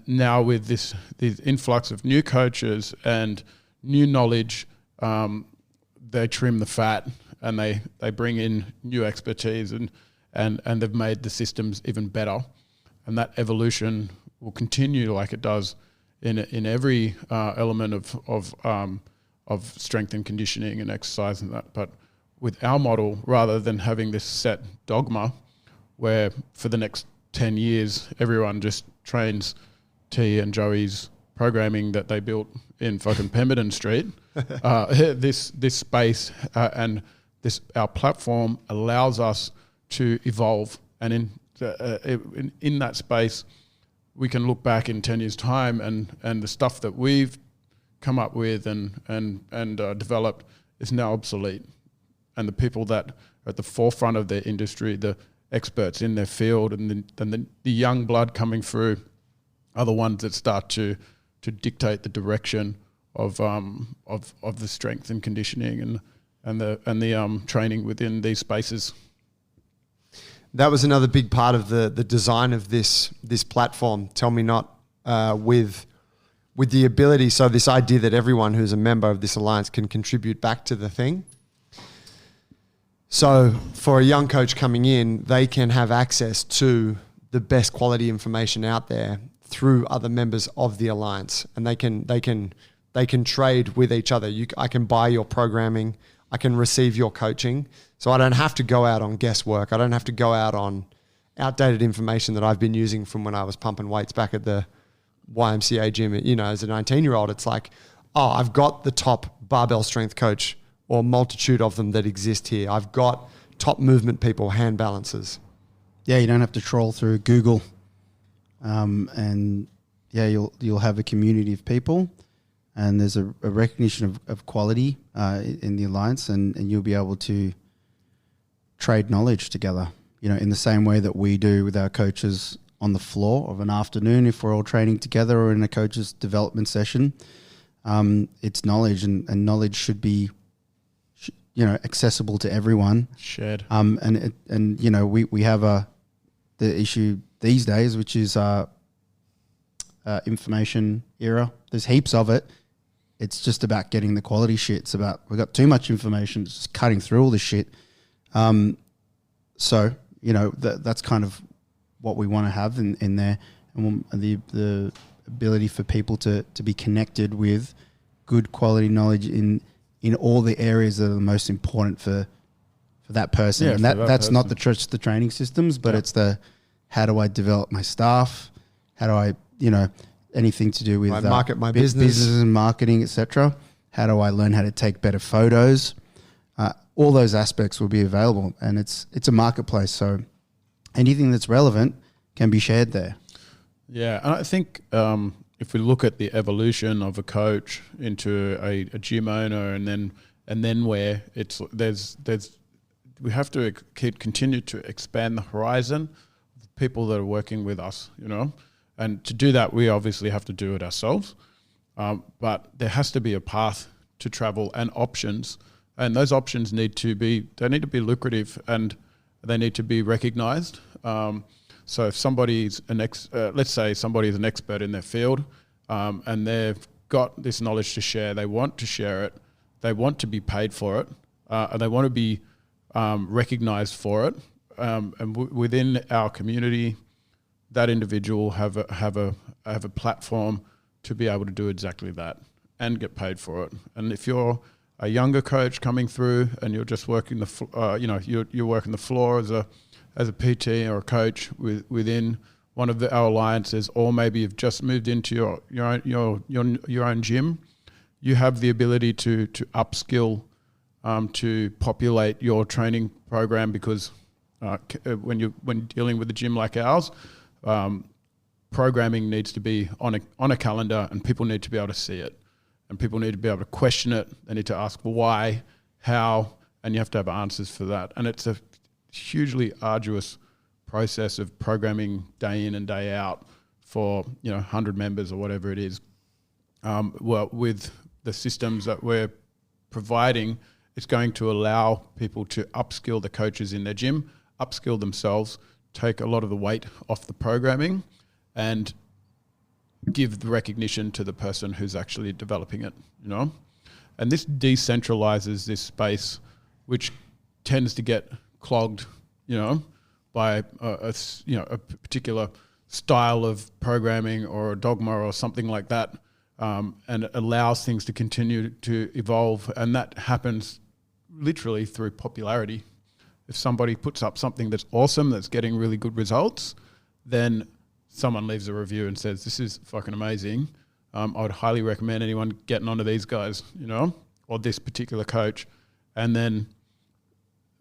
now with this influx of new coaches and new knowledge, they trim the fat and they bring in new expertise and they've made the systems even better. And that evolution will continue like it does in every element of strength and conditioning and exercise and that. But with our model, rather than having this set dogma where for the next 10 years everyone just trains T and Joey's programming that they built in fucking Pemberton Street, this space and our platform allows us to evolve, and in that space we can look back in 10 years time and the stuff that we've come up with and developed is now obsolete, and the people that are at the forefront of their industry, the experts in their field and the young blood coming through are the ones that start to dictate the direction of the strength and conditioning and the training within these spaces. That was another big part of the design of this platform. Tell Me Not, with the ability, so this idea that everyone who's a member of this alliance can contribute back to the thing. So for a young coach coming in, they can have access to the best quality information out there through other members of the alliance, and they can trade with each other. I can buy your programming, I can receive your coaching, so I don't have to go out on guesswork. I don't have to go out on outdated information that I've been using from when I was pumping weights back at the YMCA gym. As a 19-year-old, it's like, oh, I've got the top barbell strength coach or multitude of them that exist here. I've got top movement people, hand balancers. Yeah, you don't have to troll through Google. And you'll have a community of people, and there's a recognition of quality in the alliance, and you'll be able to trade knowledge together. In the same way that we do with our coaches on the floor of an afternoon, if we're all training together, or in a coach's development session. It's knowledge, and knowledge should be, accessible to everyone. Shared. We have the issue these days, which is information era. There's heaps of it. It's just about getting the quality shit. It's about, we've got too much information. It's just cutting through all this shit. That's kind of what we want to have in there, and the ability for people to be connected with good quality knowledge in all the areas that are the most important for that person. And that's not the training systems, but it's how do I develop my staff? How do I, anything to do with market my business and marketing, etc. How do I learn how to take better photos? All those aspects will be available, and it's a marketplace. So anything that's relevant can be shared there. Yeah, and I think if we look at the evolution of a coach into a gym owner, and then where we have to continue to expand the horizon of people that are working with us, and to do that, we obviously have to do it ourselves. But there has to be a path to travel and options, and those options need to be lucrative, and they need to be recognised. So if somebody's let's say somebody is an expert in their field, and they've got this knowledge to share, they want to share it, they want to be paid for it, and they want to be recognised for it, and within our community, that individual have a platform to be able to do exactly that and get paid for it. And if you're a younger coach coming through and you're just working you're working the floor as a PT or a coach within one of our alliances, or maybe you've just moved into your own gym, you have the ability to upskill, to populate your training program, because when dealing with a gym like ours, programming needs to be on a calendar, and people need to be able to see it, and people need to be able to question it. They need to ask why, how, and you have to have answers for that. And it's a hugely arduous process of programming day in and day out for 100 members or whatever it is. With the systems that we're providing, it's going to allow people to upskill the coaches in their gym, upskill themselves, take a lot of the weight off the programming, and give the recognition to the person who's actually developing it, And this decentralizes this space, which tends to get clogged, by a particular style of programming or a dogma or something like that, and it allows things to continue to evolve, and that happens literally through popularity. If somebody puts up something that's awesome, that's getting really good results, then someone leaves a review and says, this is fucking amazing. I would highly recommend anyone getting onto these guys, or this particular coach. And then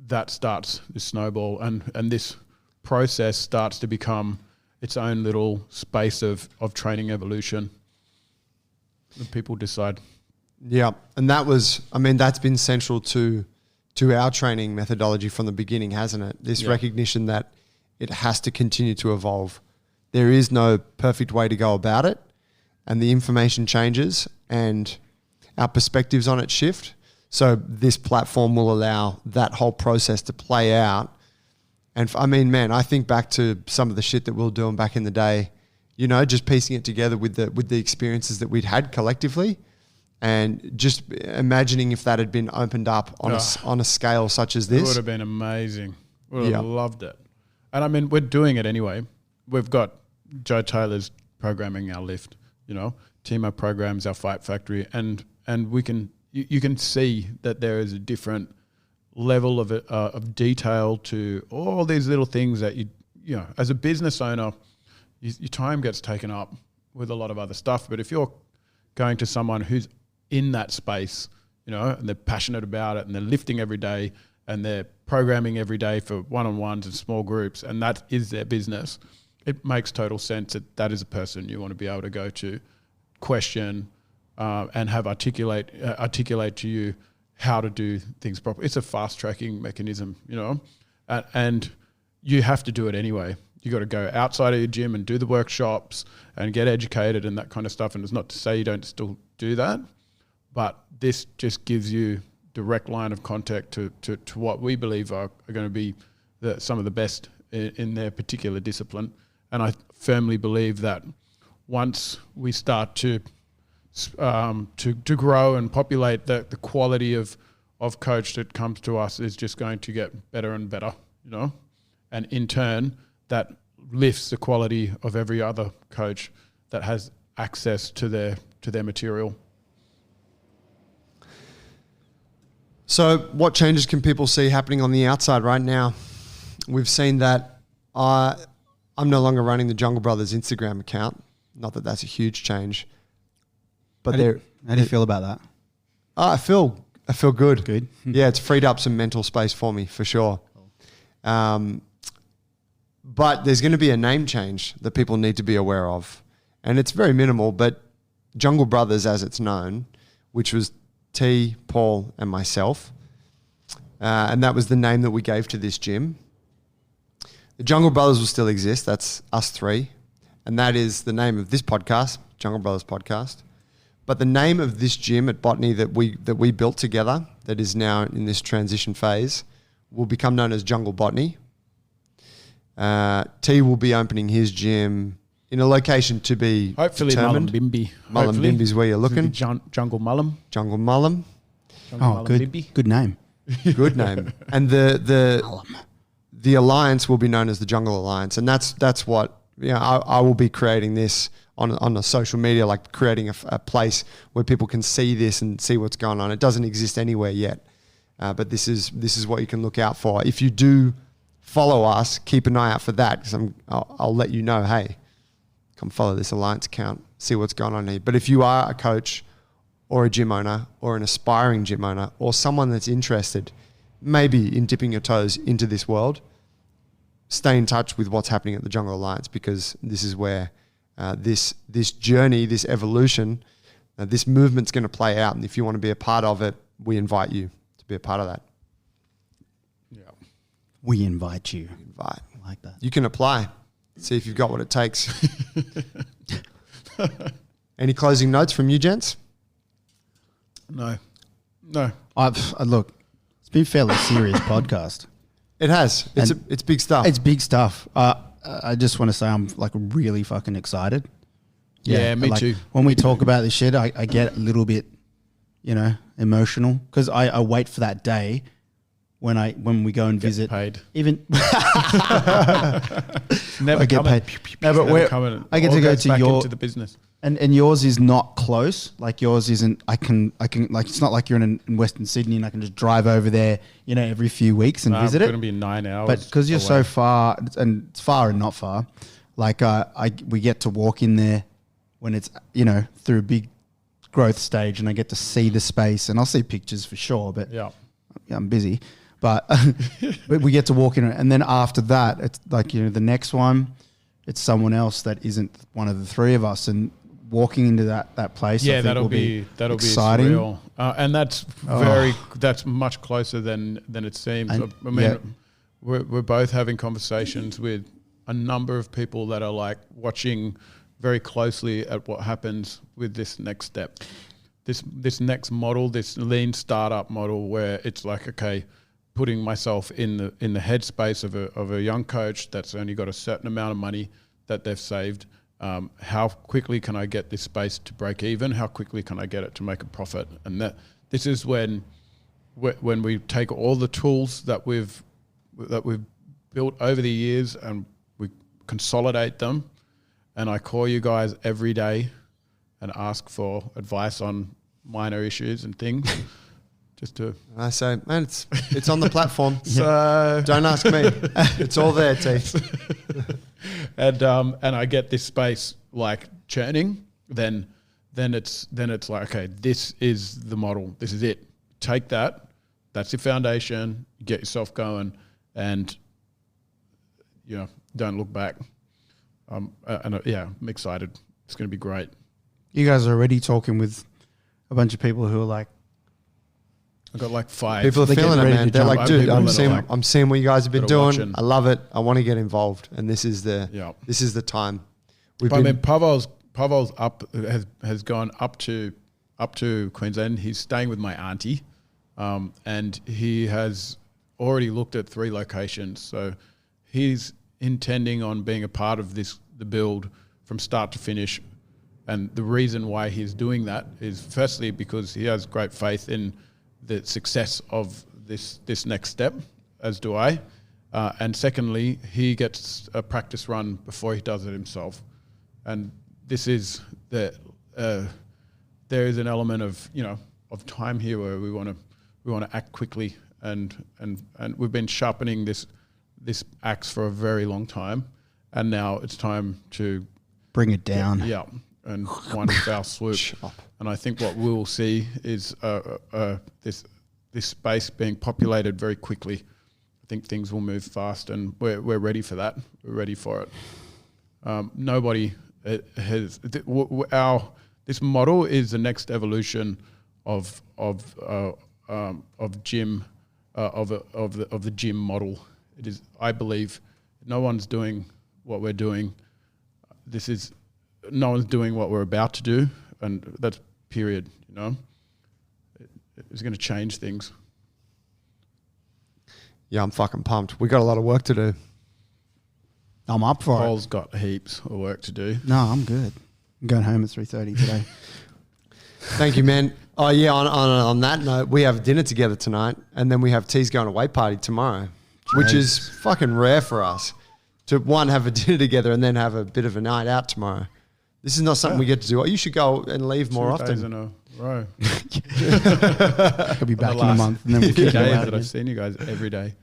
that starts this snowball, and this process starts to become its own little space of training evolution. And people decide. Yeah. And that's been central to our training methodology from the beginning, hasn't it? This recognition that it has to continue to evolve. There is no perfect way to go about it, and the information changes and our perspectives on it shift. So this platform will allow that whole process to play out. And I think back to some of the shit that we were doing back in the day, just piecing it together with the experiences that we'd had collectively, and just imagining if that had been opened up on a scale such as this. It would have been amazing. Would have loved it. And we're doing it anyway. We've got Joe Taylor's programming our lift, Timo programs our Fight Factory, and we can you can see that there is a different level of detail to all these little things that as a business owner, your time gets taken up with a lot of other stuff. But if you're going to someone who's in that space, and they're passionate about it, and they're lifting every day, and they're programming every day for one-on-ones and small groups, and that is their business, it makes total sense that that is a person you want to be able to go to, question, and have articulate to you how to do things properly. It's a fast tracking mechanism, you know, and you have to do it anyway. You got to go outside of your gym and do the workshops and get educated and that kind of stuff. And it's not to say you don't still do that, but this just gives you direct line of contact to what we believe are going to be some of the best in their particular discipline. And I firmly believe that once we start to grow and populate, the quality of coach that comes to us is just going to get better and better, you know, and in turn that lifts the quality of every other coach that has access to their material. So what changes can people see happening on the outside right now? We've seen that I'm no longer running the Jungle Brothers Instagram account. Not that that's a huge change. But how do you feel about that? I feel good. Good. Yeah, it's freed up some mental space for me, for sure. But there's going to be a name change that people need to be aware of. And it's very minimal, but Jungle Brothers, as it's known, which was T, Paul, and myself, and that was the name that we gave to this gym. The Jungle Brothers will still exist. That's us three. And that is the name of this podcast, Jungle Brothers Podcast. But the name of this gym at Botany that we built together, that is now in this transition phase, will become known as Jungle Botany. T will be opening his gym in a location to be hopefully determined. Mullumbimby. Mullumbimby is where you're looking. Jungle Mullum. Jungle Mullum. Good name. Good name. And the alliance will be known as the Jungle Alliance, and that's what, you know, I will be creating this on the social media, like creating a place where people can see this and see what's going on. It doesn't exist anywhere yet, but this is what you can look out for. If you do follow us, keep an eye out for that, because I'll let you know, hey, come follow this Alliance account, see what's going on here. But if you are a coach or a gym owner or an aspiring gym owner or someone that's interested maybe in dipping your toes into this world, stay in touch with what's happening at the Jungle Alliance, because this is where this journey, this evolution, this movement's going to play out. And if you want to be a part of it, we invite you to be a part of that. Yeah. We invite you. Invite. I like that. You can apply, see if you've got what it takes. Any closing notes from you, gents? No. Look, it's been a fairly serious podcast. It has. It's big stuff. It's big stuff. I just want to say I'm like really fucking excited. Yeah, me like, too. When we talk about this shit, I get a little bit, you know, emotional, because I wait for that day when we go and visit. Paid. Even Never I get coming. paid. No, but I get to go to into the business. And yours is not close. Like yours isn't. I can like, it's not like you're in Western Sydney and I can just drive over there, you know, every few weeks and visit it. It's going to be 9 hours. But because you're so far, and it's far and not far, like we get to walk in there when it's, you know, through a big growth stage, and I get to see the space, and I'll see pictures for sure. But yeah, I'm busy. But but we get to walk in it, and then after that, it's like, you know, the next one, it's someone else that isn't one of the three of us, and walking into that place, yeah, I think that'll be exciting. surreal, and that's that's much closer than it seems. And, I mean, we're both having conversations with a number of people that are like watching very closely at what happens with this next step, this next model, this lean startup model, where it's like, okay, putting myself in the headspace of a young coach that's only got a certain amount of money that they've saved. How quickly can I get this space to break even? How quickly can I get it to make a profit? And this is when we take all the tools that we've built over the years and we consolidate them. And I call you guys every day and ask for advice on minor issues and things. Just to, and I say, man, it's on the platform. So don't ask me. It's all there, T. And I get this space like churning, then it's like, okay, this is the model. This is it. Take that. That's your foundation. Get yourself going, and, you know, don't look back. I'm excited. It's going to be great. You guys are already talking with a bunch of people who are like, I've got like 5. People are They're feeling it, getting ready man. to They're jump. like, dude, People I'm that are seeing, like- I'm seeing what you guys have been that are doing. watching. I love it. I want to get involved, and this is the time. We've But I been mean, Pavel's up has gone up to Queensland. He's staying with my auntie, and he has already looked at 3 locations. So he's intending on being a part of the build from start to finish. And the reason why he's doing that is firstly because he has great faith in the success of this next step, as do I. And secondly, he gets a practice run before he does it himself. And this is there is an element of time here where we want to act quickly, and we've been sharpening this axe for a very long time, and now it's time to bring it down. and one foul swoop. And I think what we'll see is this space being populated very quickly. I think things will move fast, and we're ready for that. We're ready for it. Nobody has this model is the next evolution of gym of the gym model. It is, I believe, no one's doing what we're doing. No one's doing what we're about to do, and that's period. It's going to change things. Yeah, I'm fucking pumped. We got a lot of work to do. I'm up for Paul's got heaps of work to do. it. No, I'm good. I'm going home at 3:30 today. Thank you, man. Oh yeah. On that note, we have dinner together tonight, and then we have T's going away party tomorrow, which is fucking rare for us to have a dinner together and then have a bit of a night out tomorrow. This is not something we get to do. You should go and leave more 2 days often. in a row. I'll be back in a month, and then we'll few kick it days out. that I've seen you guys every day.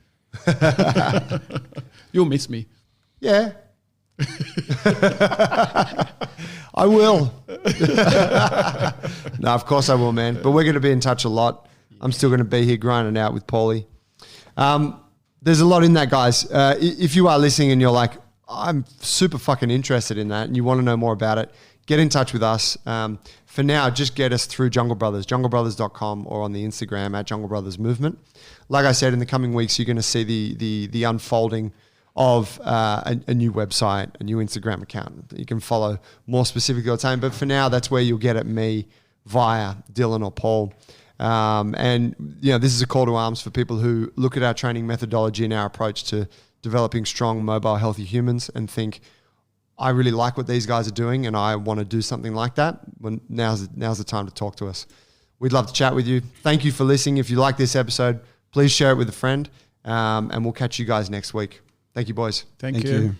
You'll miss me. Yeah. I will. No, of course I will, man. But we're going to be in touch a lot. I'm still going to be here grinding out with Paulie. There's a lot in that, guys. If you are listening and you're like, I'm super fucking interested in that and you want to know more about it, get in touch with us. For now, just get us through Jungle Brothers, junglebrothers.com, or on the Instagram at Jungle Brothers Movement. Like I said, in the coming weeks, you're going to see the unfolding of a new website, a new Instagram account that you can follow more specifically all the time. But for now, that's where you'll get at me via Dylan or Paul. And this is a call to arms for people who look at our training methodology and our approach to developing strong, mobile, healthy humans and think, I really like what these guys are doing and I want to do something like that. Now's the time to talk to us. We'd love to chat with you. Thank you for listening. If you like this episode, please share it with a friend, and we'll catch you guys next week. Thank you, boys. Thank you. you.